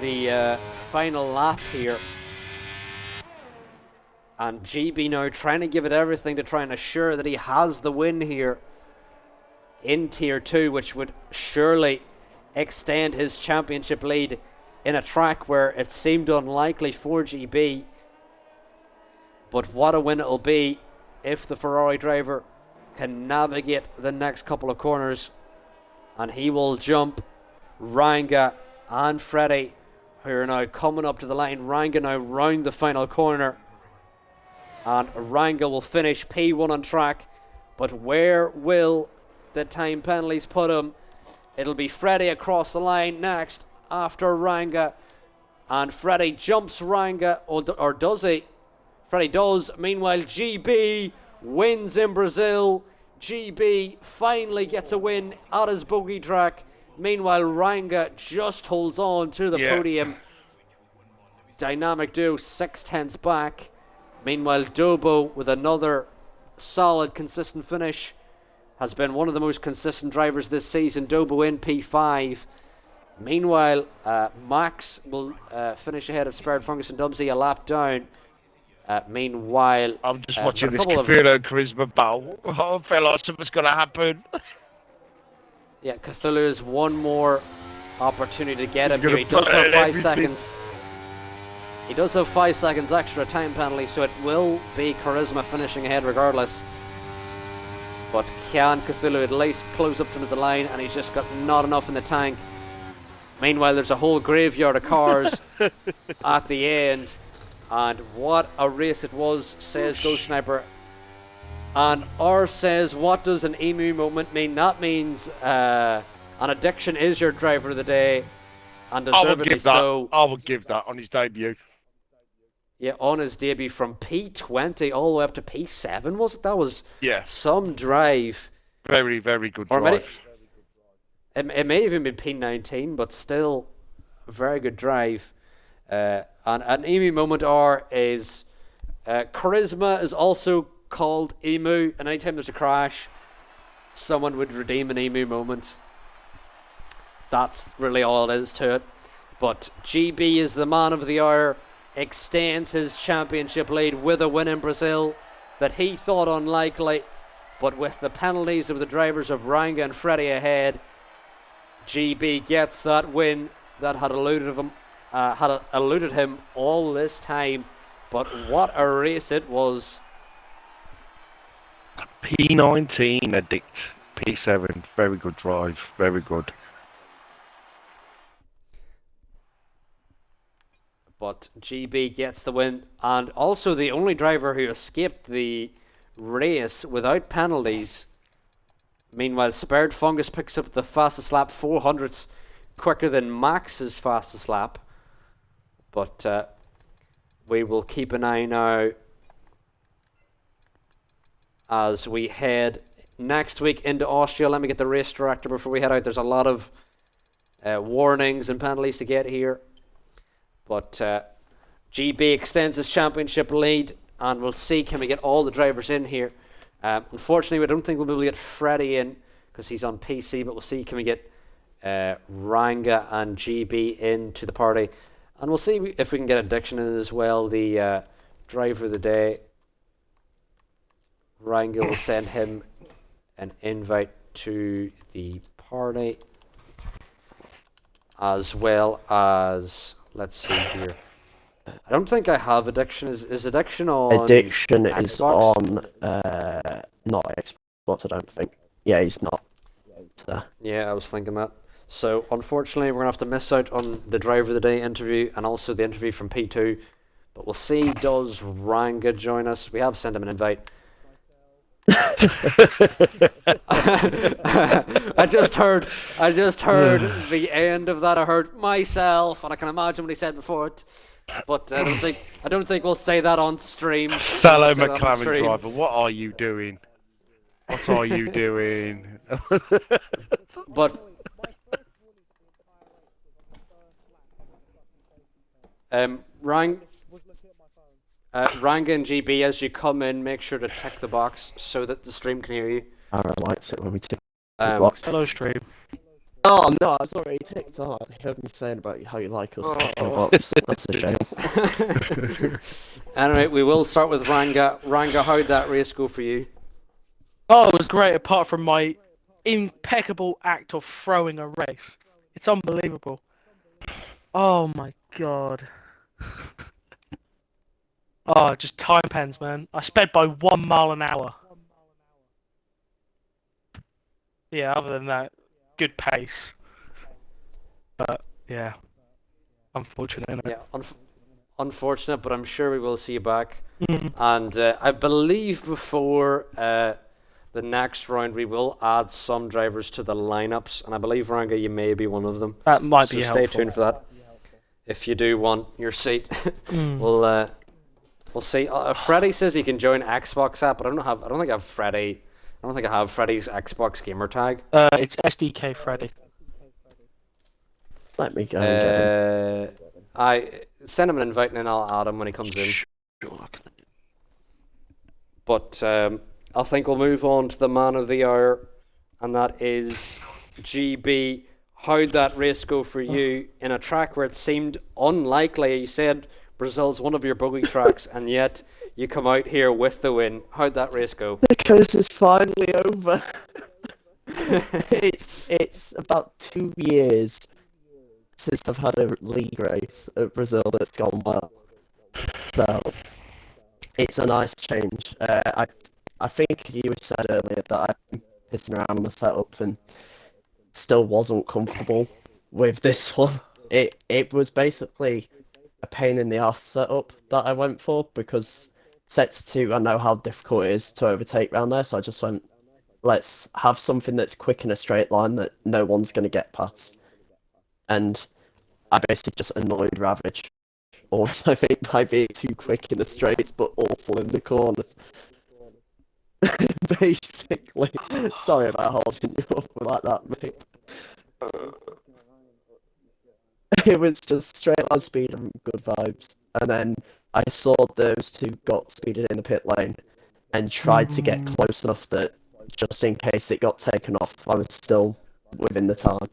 A: the final lap here, and GB now trying to give it everything to try and assure that he has the win here in Tier 2, which would surely extend his championship lead in a track where it seemed unlikely for GB. But what a win it'll be if the Ferrari driver can navigate the next couple of corners, and he will jump Ranga and Freddie, who are now coming up to the line. Ranga now round the final corner, and Ranga will finish P1 on track. But where will the time penalties put him? It'll be Freddie across the line next after Ranga, and Freddie jumps Ranga, or does he? Freddie does. Meanwhile, GB wins in Brazil. GB finally gets a win at his bogey track. Meanwhile, Ranga just holds on to the podium. Dynamic duo, 6/10 back. Meanwhile, Dobo with another solid, consistent finish. Has been one of the most consistent drivers this season. Dobo in P5. Meanwhile, Max will finish ahead of Spared Fungus and Dubsy a lap down. Meanwhile,
C: I'm just watching this Cthulhu Charisma battle. Oh, I feel like something's going to happen.
A: Yeah, Cthulhu has one more opportunity to get him here. He does have 5 seconds. He does have 5 seconds extra time penalty, so it will be Charisma finishing ahead regardless. But can Cthulhu at least close up to the line? And he's just got not enough in the tank. Meanwhile, there's a whole graveyard of cars at the end. And what a race it was, says Ghost Sniper. And R says, what does an emu moment mean? That means an addiction is your driver of the day. And deservedly so.
C: I would give that on his debut.
A: Yeah, on his debut from P20 all the way up to P7, was it? That was some drive.
C: Very, very good drive.
A: It may have even been P19, but still a very good drive. And an emu moment R is Charisma is also called emu, and anytime there's a crash, someone would redeem an emu moment. That's really all it is to it. But GB is the man of the hour, extends his championship lead with a win in Brazil that he thought unlikely, but with the penalties of the drivers of Ranga and Freddie ahead, GB gets that win that had eluded him all this time. But what a race it was.
C: P19 addict, P7, very good drive, very good.
A: But GB gets the win, and also the only driver who escaped the race without penalties. Meanwhile, Spared Fungus picks up the fastest lap, 400ths quicker than Max's fastest lap. But we will keep an eye now as we head next week into Austria. Let me get the race director before we head out. There's a lot of warnings and penalties to get here. But GB extends his championship lead, and we'll see, can we get all the drivers in here. Unfortunately, we don't think we'll be able to get Freddie in because he's on PC, but we'll see, can we get Ranga and GB into the party. And we'll see if we can get Addiction in as well, the driver of the day. Ranga will send him an invite to the party, as well as, let's see here. I don't think I have Addiction. Is Addiction on
D: Addiction
A: Xbox?
D: Is on not Xbox, I don't think. Yeah, he's not.
A: Yeah, I was thinking that. So unfortunately, we're gonna have to miss out on the driver of the day interview and also the interview from P2. But we'll see. Does Ranga join us? We have sent him an invite. I just heard the end of that. I heard myself, and I can imagine what he said before it. But I don't think we'll say that on stream.
C: Fellow McLaren driver, what are you doing? What are you doing?
A: But Ranga and GB, as you come in, make sure to tick the box so that the stream can hear you.
D: Aaron likes it when we tick the box.
C: Hello, stream.
D: Oh no, I was already ticked. Oh, I heard me saying about how you like us ticking the box. That's a shame.
A: Anyway, we will start with Ranga. Ranga, how'd that race go for you?
E: Oh, it was great, apart from my impeccable act of throwing a race. It's unbelievable. Oh my god. Oh, just time pens, man. I sped by 1 mile an hour. Yeah, other than that, good pace. But, yeah. Unfortunate, isn't it?
A: Yeah, unfortunate, but I'm sure we will see you back. And I believe before the next round we will add some drivers to the lineups, and I believe, Ranga, you may be one of them.
E: That might
A: So
E: be
A: stay
E: helpful.
A: tuned for that. If you do want your seat, we'll see. Freddie says he can join Xbox app, but I don't think I have Freddie. I don't think I have Freddie's Xbox gamer tag.
E: It's SDK Freddy.
D: Let me go and get him.
A: I send him an invite and then I'll add him when he comes in. But I think we'll move on to the man of the hour, and that is GB. How'd that race go for you in a track where it seemed unlikely? You said Brazil's one of your bogey tracks, and yet you come out here with the win. How'd that race go?
D: The curse is finally over. It's about 2 years since I've had a league race at Brazil that's gone well. So it's a nice change. I think you said earlier that I've been pissing around on the setup and still wasn't comfortable with this one. It was basically a pain in the ass setup that I went for, because sets 2, I know how difficult it is to overtake round there, so I just went, let's have something that's quick in a straight line that no one's going to get past. And I basically just annoyed Ravage, also I think, by being too quick in the straights but awful in the corners. Basically, sorry about holding you up like that, mate. It was just straight line speed and good vibes, and then I saw those two got speeded in the pit lane and tried to get close enough that just in case it got taken off, I was still within the time,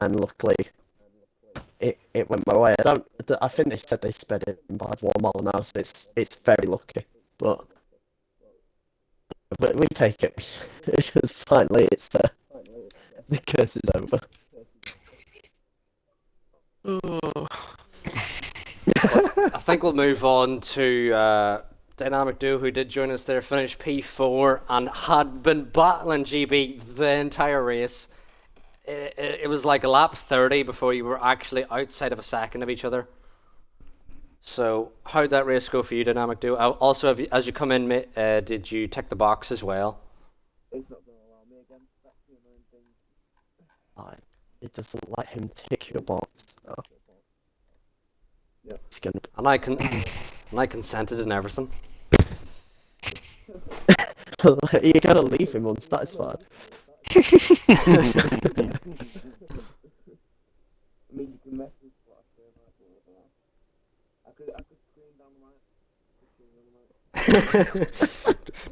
D: and luckily it went my way. I think they said they sped it by 1 mile an hour, so it's very lucky, but we take it because finally the curse is over.
A: I think we'll move on to Dynamic Duo, who did join us there, finished P4 and had been battling GB the entire race. It was like a lap 30 before you were actually outside of a second of each other. So how'd that race go for you, Dynamic Duo? Also, as you come in, did you tick the box as well?
D: It doesn't let him tick your box. Oh. It's gonna...
A: And I consented and everything.
D: You gotta leave him unsatisfied.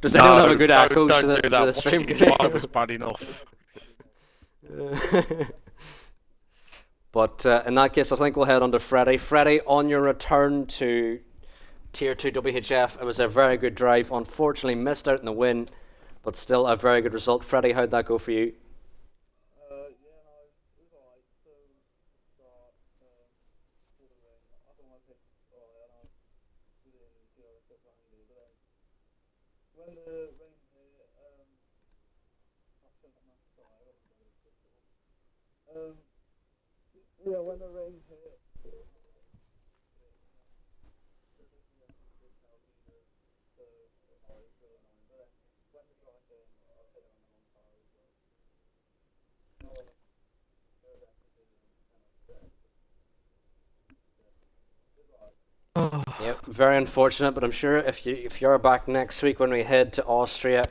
A: Does anyone have a good echo
C: don't
A: so that
C: do that.
A: the stream can
C: Watching it
A: hear?
C: live was bad enough.
A: But in that case, I think we'll head on to Freddie. Freddie, on your return to Tier 2 WHF, it was a very good drive. Unfortunately, missed out in the win, but still a very good result. Freddie, how'd that go for you?
E: Oh,
A: Yep, very unfortunate, but I'm sure if you're back next week when we head to Austria,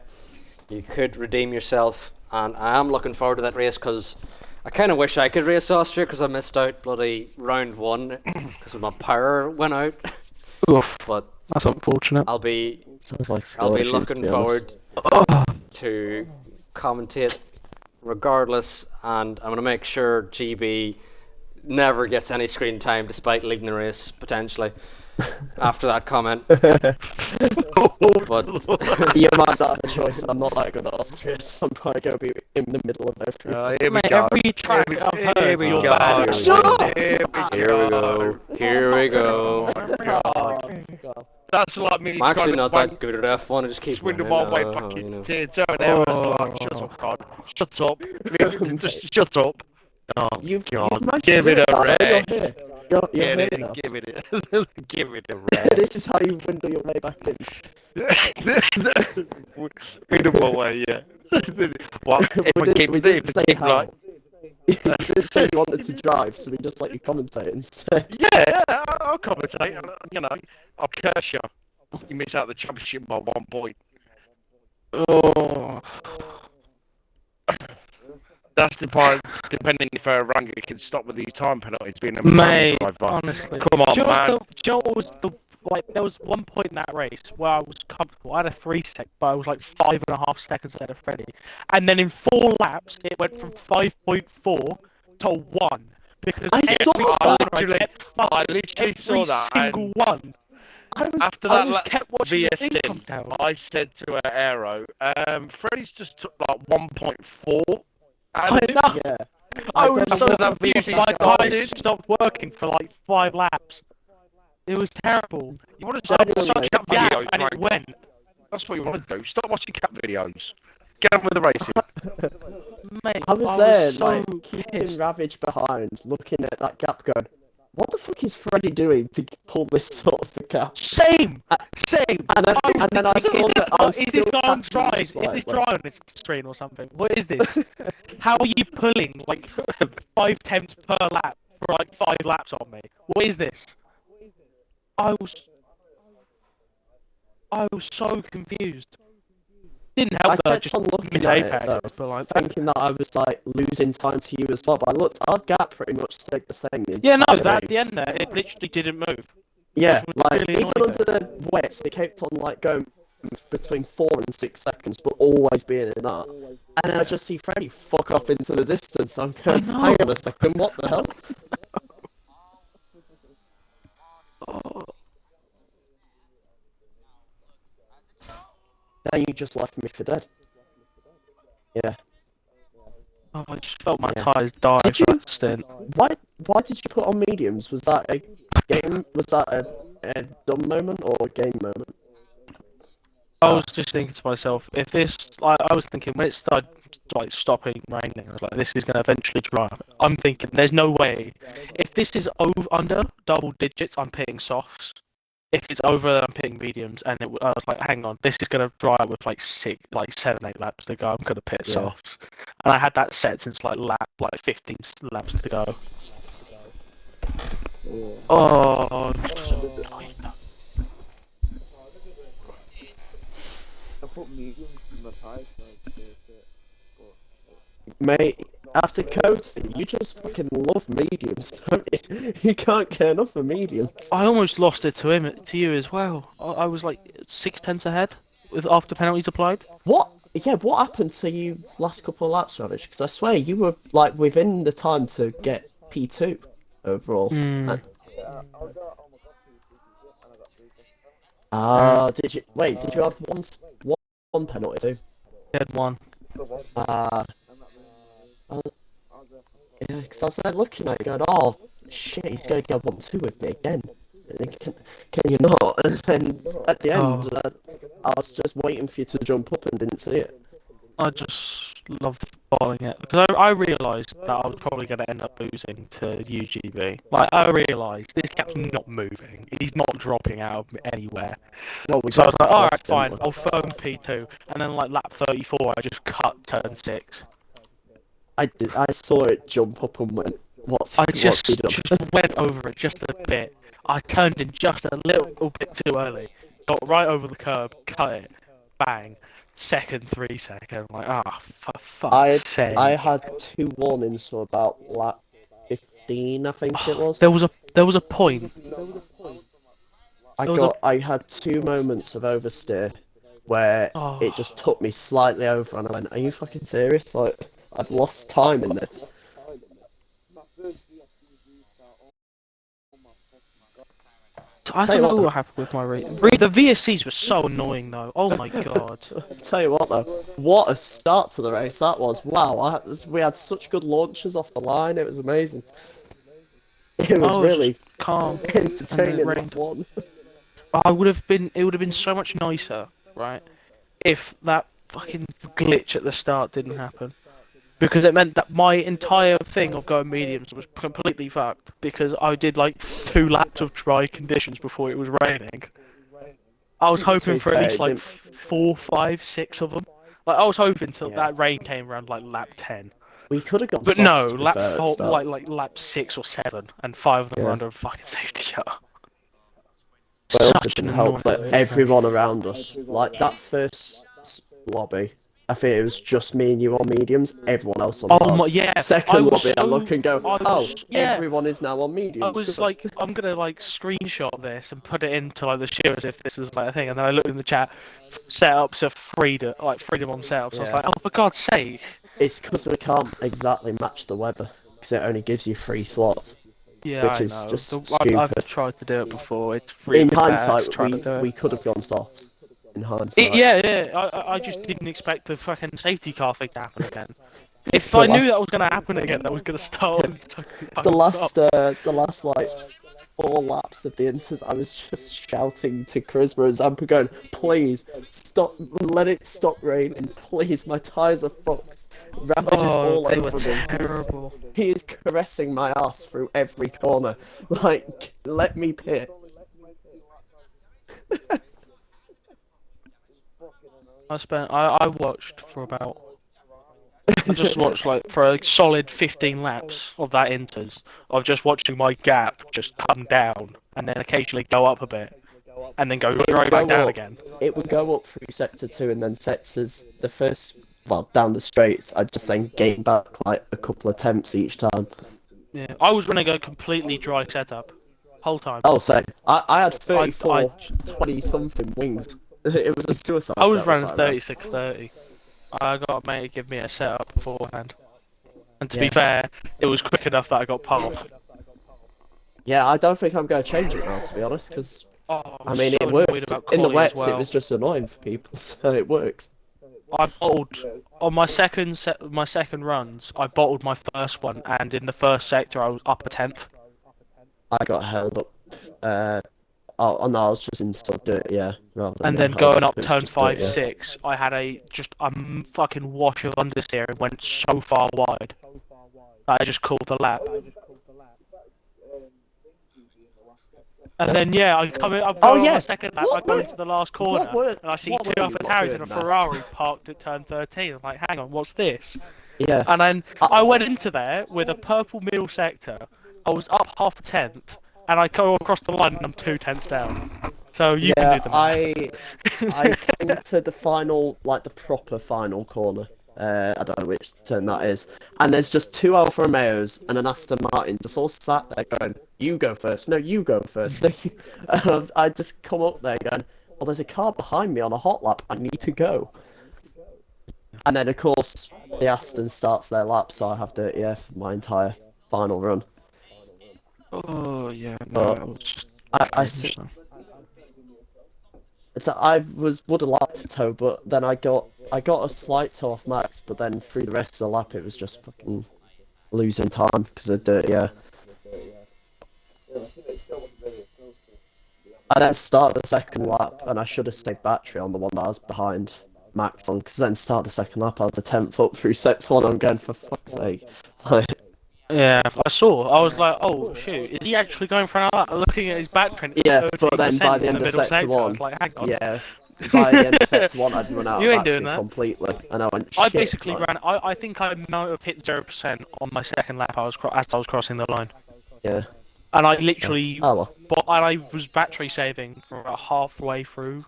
A: you could redeem yourself. And I am looking forward to that race because I kind of wish I could race Austria because I missed out bloody round 1 because my power went out.
E: oof,
A: But
E: that's unfortunate.
A: I'll be
D: Sounds like
A: I'll be
D: scholarship, to
A: looking
D: be honest.
A: forward to commentate regardless, and I'm gonna make sure GB never gets any screen time despite leading the race potentially after that comment. But
D: You might not have a choice. I'm not that good at Austria, so I'm probably going to be in the middle of everything.
C: Here we
E: Mate,
C: go.
E: every track I've heard,
C: Here we
E: you're
C: go.
E: bad.
D: Shut up!
C: Here
A: here we go. Here we go.
D: Oh, God.
C: That's like me
A: I'm actually
C: trying
A: not
C: to
A: that good at F1. I just keep
C: swindle
A: winning.
C: my way back
A: you
C: into
A: know.
C: tier 2 and everyone's like, shut up, God. Shut up. Just shut up. Oh,
D: You've
C: God.
D: managed
C: Give
D: to
C: it
D: do
C: a
D: that,
C: rest.
D: You're here. You're
C: Get
D: here
C: it,
D: now.
C: give it a, give it a rest.
D: This is how you windle your way back in.
C: Freedom away, yeah. What? If I keep
D: we didn't say
C: keep
D: how.
C: like,
D: You didn't say you wanted to drive, so we just let you commentate instead.
C: yeah, I'll commentate. You know, I'll curse you. You miss out the championship by 1 point.
E: Oh,
C: That's the part. Depending if Ranga can stop with these time penalties, being a
E: mate,
C: driver.
E: honestly.
C: Come on,
E: do you know
C: man.
E: what do you know what was there was one point in that race where I was comfortable. I had a 3 sec, but I was like 5.5 seconds ahead of Freddie. And then in 4 laps, it went from 5.4 to 1 because
D: I saw
E: every
D: that.
E: corner I
C: Literally-
E: kept fucking
C: I literally
E: every
C: saw that.
E: single
C: And
E: one.
C: after
D: I
C: that
D: just
E: Kept watching the thing come
C: VSC,
E: down.
C: I said to her Aero, Freddie's just took like 1.4.
E: I know.
D: Yeah.
E: I was
C: After
E: so
C: that
E: confused.
C: VSC
E: My
C: started.
E: tyres stopped working for like 5 laps. It was terrible.
C: You want to start
D: Genuinely,
C: watching cat
E: Gas,
C: videos,
E: and it
C: right?
E: went.
C: That's what you want to do. Stop watching cat videos. Get on with the racing.
E: Mate,
D: I was there,
E: so
D: like, keeping
E: pissed.
D: Ravage behind, looking at that gap going, what the fuck is Freddy doing to pull this sort of a gap?
E: Same.
D: And then I saw that I was
E: Is this
D: still
E: guy on
D: catching
E: dry?
D: it,
E: Is
D: like,
E: this dry on his screen or something? What is this? How are you pulling like 5 tenths per lap for like 5 laps on me? What is this? I was so confused. Didn't help
D: I
E: that I
D: kept
E: just
D: on looking
E: missed
D: at it,
E: Apex,
D: though,
E: but like
D: thinking that I was like losing time to you as well. But I looked, our gap pretty much stayed the same. The
E: yeah, no,
D: entire
E: that at the
D: race.
E: end there, it literally didn't move.
D: Yeah,
E: which was
D: like
E: really
D: even
E: annoying
D: under the wets, it kept on like going between 4 and 6 seconds, but always being in that. And then I just see Freddy fuck off into the distance. I'm going,
E: know.
D: hang on a second, what the hell? Then you just left me for dead. Yeah.
E: Oh, I just felt my
D: Yeah.
E: tyres die
D: Did
E: for
D: you-
E: that stint.
D: Why did you put on mediums? Was that a game? Was that a dumb moment or a game moment?
E: I was just thinking to myself, if this, like, I was thinking when it started like stopping raining, I was like, this is going to eventually dry up. I'm thinking, there's no way. If this is under double digits, I'm pitting softs. If it's over, then I'm pitting mediums. And I was like, hang on, this is going to dry up with like 7, 8 laps to go. I'm going to pit
D: Yeah.
E: softs. And I had that set since like 15 laps to go. Oh, I'm so annoyed.
D: Mate, after coating, you just fucking love mediums, don't you? You can't get enough of mediums.
E: I almost lost it to you as well. I was like 6 tenths ahead after penalties applied.
D: What? Yeah, what happened to you last couple of laps, Ravage? Because I swear you were like within the time to get P2 overall.
E: Mm.
D: Did you wait? Did you have one penalty too?
E: He had 1.
D: Yeah, because I was there looking at it going, oh shit, he's going to go 1-2 with me again. And then, can you not? And then at the end, I was just waiting for you to jump up and didn't see it.
E: I just love following it because I realised that I was probably going to end up losing to UGB. Like, I realised this cap's not moving. He's not dropping out of anywhere.
D: Well, we
E: So I was
D: got
E: like, alright,
D: ourselves
E: fine,
D: similar.
E: I'll firm P2. And then, like, lap 34, I just cut turn 6.
D: I saw it jump up and went, what's
E: I
D: he
E: just
D: done?
E: went over it just a bit. I turned in just a little bit too early. Got right over the curb, cut it, bang. Second, 3 second. I'm like, for fuck's sake.
D: I had 2 warnings for about lap 15, I think it was.
E: There was a point.
D: I had 2 moments of oversteer where it just took me slightly over, and I went, "Are you fucking serious? Like, I've lost time in this."
E: I
D: Tell
E: don't
D: you
E: know
D: what,
E: what happened with my the VSCs were so annoying though. Oh my god.
D: Tell you what though, what a start to the race that was! Wow, we had such good launches off the line. It was amazing. It was really
E: just calm.
D: entertaining.
E: And it
D: That one.
E: It would have been so much nicer, right, if that fucking glitch at the start didn't happen. Because it meant that my entire thing of going mediums was completely fucked. Because I did like 2 laps of dry conditions before it was raining. I was hoping for at least like 4, 5, 6 of them. Like I was hoping till that rain came around like lap 10.
D: We could have got.
E: But
D: softs,
E: no,
D: to be
E: lap
D: fair, at
E: 4,
D: the start.
E: like lap 6 or 7, and 5 of them were
D: Yeah.
E: under a fucking safety car.
D: But it also
E: Such
D: didn't
E: an
D: help that
E: annoying
D: everyone around us, like that first lobby, I think it was just me and you on mediums, everyone else on
E: Oh
D: hards.
E: my, yeah. I
D: Second
E: was
D: lobby, I
E: so-
D: look and go,
E: I
D: oh,
E: was- yeah.
D: everyone is now on mediums.
E: I was
D: good."
E: like, I'm gonna like screenshot this and put it into like the show as if this is like a thing, and then I looked in the chat, setups of freedom, like freedom on setups. I was
D: Yeah.
E: like, oh for God's sake!
D: It's because we can't exactly match the weather, because it only gives you 3 slots.
E: Yeah,
D: Which
E: I
D: is
E: know.
D: just
E: I've
D: stupid.
E: tried to do it before. It's really
D: In
E: bad
D: hindsight,
E: trying to do
D: we
E: it.
D: could have gone softs. In hindsight.
E: Yeah. I just didn't expect the fucking safety car thing to happen again. If
D: The
E: I knew that
D: last-
E: was gonna happen again, that was gonna start. on
D: The last like 4 laps of the Inters, I was just shouting to Charisma and Zampa going, please, stop, let it stop raining, please, my tyres are fucked. Ravage is all
E: they were
D: over me.
E: terrible.
D: He is caressing my ass through every corner. Like, let me pit.
E: I watched for about. I just watched like for a solid 15 laps of that Inters of just watching my gap just come down and then occasionally go up a bit and then go right back down again.
D: It would go up through sector 2 and then sectors, the first, well, down the straights, I'd just then gain back like a couple attempts each time.
E: Yeah, I was running a completely dry setup, whole time.
D: Oh, same. I had 34,
E: I-
D: 20 something wings. It was a suicide.
E: I was
D: setup,
E: running
D: I remember.
E: 36-30. I got a mate to give me a setup beforehand. And to be
D: Yeah.
E: fair, it was quick enough that I got pole.
D: Yeah, I don't think I'm going to change it now, to be honest, because,
E: Oh,
D: I mean,
E: so
D: it
E: annoyed
D: works.
E: about
D: In the
E: quali as
D: wets, it
E: well.
D: was just annoying for people, so it works.
E: I bottled on my second runs. I bottled my first one, and in the first sector, I was up a 10th.
D: I got held up. Oh no, I was just in so dirt, yeah. Rather than
E: And then
D: getting held
E: going up
D: it was
E: turn
D: just dirt,
E: 5,
D: yeah.
E: 6, I had a fucking wash of understeer and went so far wide that I just called the lap. And then yeah, I'm going on
D: yeah.
E: my second lap. I go into the last corner and I see
D: what
E: 2
D: were you
E: Alpha
D: lot
E: Tauris in
D: doing
E: a
D: there?
E: Ferrari parked at turn 13. I'm like, hang on, what's this?
D: Yeah.
E: And then I went into there with a purple middle sector. I was up half a 10th, and I go across the line and I'm 2 tenths down. So you can do the math.
D: I came to the final, like the proper final corner. I don't know which turn that is. And there's just 2 Alfa Romeos and an Aston Martin just all sat there going, you go first. No, you go first. No, you... And I just come up there going, well, there's a car behind me on a hot lap. I need to go. And then, of course, the Aston starts their lap, so I have dirty air for my entire final run.
E: Oh yeah,
D: But
E: it was just
D: I would have liked to tow, but then I got a slight tow off Max, but then through the rest of the lap it was just fucking losing time because of dirty air. I then started the second lap and I should have stayed battery on the one that I was behind Max on, because then start the second lap, I was a 10th up through sets 1, I'm going, for fuck's sake. Like,
E: Yeah, I saw. I was like, oh shoot, is he actually going for another? Looking at his back print, it's
D: yeah, but then
E: 13%
D: by the
E: in
D: end of
E: middle
D: sector 1,
E: I was like, hang on.
D: yeah, by the end of sector 1, I'd run out
E: You
D: of
E: ain't doing
D: battery
E: that.
D: completely, and I went,
E: I
D: shit,
E: basically
D: like,
E: ran. I think I might have hit 0% on my second lap. As I was crossing the line,
D: yeah.
E: and I literally,
D: Oh well,
E: and I was battery saving for about halfway through.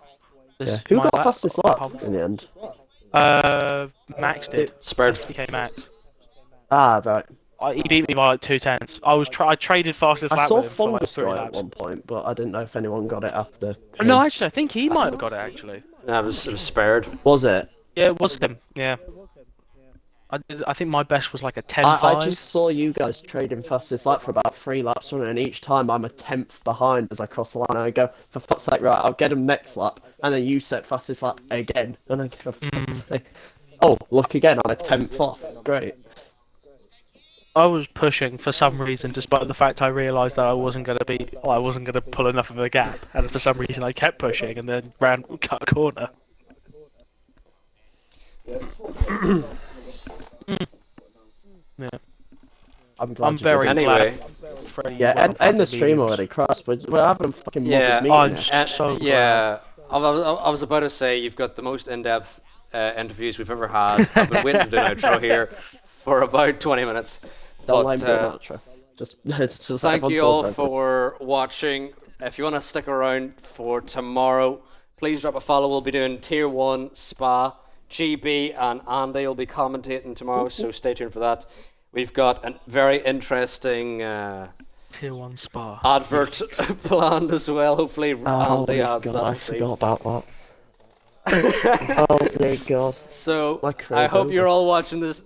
D: yeah.
E: This,
D: Who
E: my
D: got
E: lap.
D: fastest lap in the end?
E: Max did.
A: Spared.
E: SDK Max.
D: Ah, right.
E: He beat me by like 2 tenths. I traded fastest
D: I
E: lap
D: saw
E: with him for like
D: Fungus
E: 3
D: got it at
E: laps.
D: one point, but I didn't know if anyone got it after.
E: No,
D: him.
E: actually, I think he might have got it actually.
A: No, it was spared.
D: Was it?
E: Yeah, it was him. Yeah. I think my best was like a 10.5.
D: I just saw you guys trading fastest lap for about 3 laps running, and each time I'm a 10th behind as I cross the line. And I go, for fuck's sake, right, I'll get him next lap. And then you set fastest lap again. And I go, for fuck's sake. Oh, look again, I'm a 10th off. Great.
E: I was pushing for some reason, despite the fact I realised that I wasn't going to pull enough of a gap, and for some reason I kept pushing and then cut a corner. Yeah,
D: I'm glad
E: I'm
D: you
E: very
D: did.
A: Anyway.
E: glad. Freddie
D: Yeah,
E: won
D: end the
E: fucking
D: stream
E: meetings.
D: already, Christ. We're having fucking
A: Yeah,
D: Mother's meeting
E: I'm
D: now.
E: s- so glad.
A: Yeah, I was about to say you've got the most in-depth interviews we've ever had. I've been waiting to do an outro here for about 20 minutes.
D: Don't
A: But,
D: let him do an outro. Just
A: thank
D: everyone
A: you
D: talk
A: all
D: over it.
A: for watching. If you want to stick around for tomorrow, please drop a follow. We'll be doing Tier 1 Spa. GB and Andy will be commentating tomorrow, so stay tuned for that. We've got a very interesting
E: Tier 1 Spa.
A: advert planned as well. Hopefully
D: Oh
A: Andy
D: my
A: adds
D: god,
A: that.
D: I
A: and see.
D: forgot about that. Oh dear god.
A: So
D: My
A: I
D: career's
A: hope you're
D: over.
A: all watching this.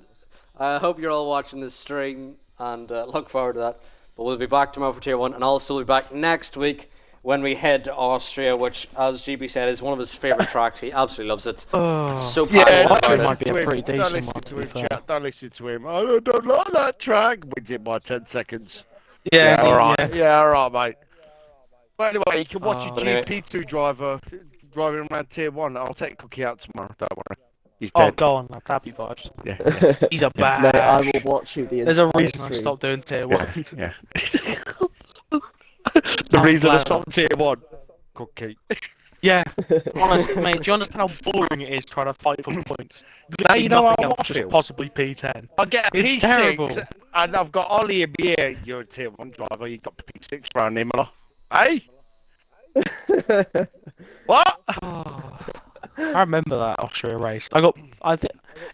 A: I hope you're all watching this stream and look forward to that. But we'll be back tomorrow for Tier 1, and also we'll be back next week when we head to Austria, which, as GB said, is one of his favourite tracks. He absolutely loves it.
E: Oh.
A: So
C: Yeah,
A: passionate
E: Austria
A: about
C: don't
A: it.
E: might be a
C: listen to
E: pretty
C: him. Don't
E: decent
C: listen
E: one,
C: to
E: to be
C: him,
E: fair.
C: chat. Don't listen to him. I don't like that track. Wins it by 10 seconds.
E: Yeah,
C: all right.
E: yeah.
C: Yeah, all right, mate. But anyway, you can watch
E: Oh.
C: a GP2 driver driving around Tier 1. I'll take Cookie out tomorrow. Don't worry. He's
E: Oh,
C: dead.
E: go on, lad. Happy vibes.
C: Yeah.
E: He's a
D: Mate, I
E: bad.
D: will watch you the
E: There's a
D: entire
E: reason I
D: stream.
E: stopped doing Tier 1.
C: Yeah. The
E: I'm
C: reason I
E: glad.
C: stopped Tier 1. Cookie.
E: Yeah, honestly, mate, do you understand how boring it is trying to fight for points?
C: Now you know
E: Nothing
C: how
E: else,
C: I
E: just
C: feel.
E: possibly P10.
C: I get a
E: It's
C: P6,
E: terrible.
C: and I've got Ollie and here. You're a Tier 1 driver. You got P6 around Imola. Hey? What?
E: I remember that Austria race.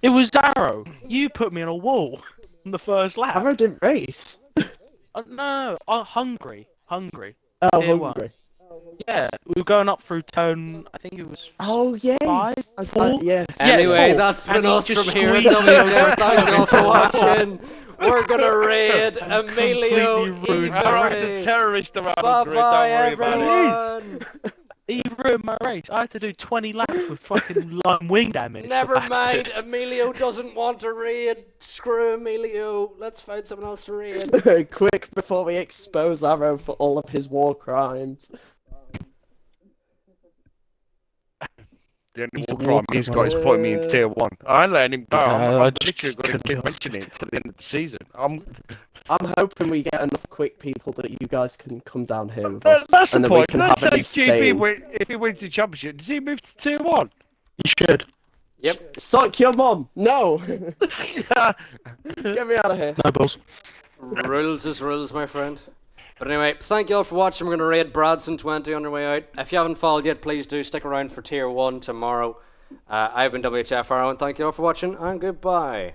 E: It was Zaro. You put me on a wall on the first lap.
D: Arrow didn't race.
E: No, Hungary.
D: Oh,
E: Tier 1.
D: hungry.
E: Yeah, we were going up through turn. I think it was.
D: Oh yes.
E: 5, 4?
D: Yes.
E: Yeah,
A: Anyway,
E: 4.
A: that's
E: And
A: been
E: he
A: us
E: just
A: from here at
E: squeezed me
A: WHF.
E: over.
A: Thank you all for watching. We're going to raid Emilio.
E: Completely ruined
C: All right,
A: Ivary.
C: it's a terrorist around Hungary.
A: Bye-bye,
C: Don't worry about it.
A: everyone.
E: He ruined my race. I had to do 20 laps with fucking wing damage. the
A: Never mind,
E: bastard.
A: Emilio doesn't want to raid. Screw Emilio. Let's find someone else to raid.
D: Quick before we expose Arrow for all of his war crimes.
C: The only
E: He's a
C: war crime
E: war
C: he's got is putting me in Tier 1. I ain't letting him go.
E: Yeah,
C: I'm
E: I just
C: literally going
E: couldn't
C: to
E: be
C: keep mentioning it until the end of the season.
D: I'm hoping we get enough quick people that you guys can come down here with us,
C: That's the
D: and then we
C: point.
D: can
C: Let's
D: have an
C: say GB,
D: insane.
C: if he wins the championship, does he move to Tier 1?
E: You should.
A: Yep.
D: Suck your mum! No! Get me out of here.
E: No balls.
A: Rules is rules, my friend. But anyway, thank you all for watching. We're going to raid Bradson 20 on our way out. If you haven't followed yet, please do stick around for Tier 1 tomorrow. I've been WHF Arrow, and thank you all for watching, and goodbye.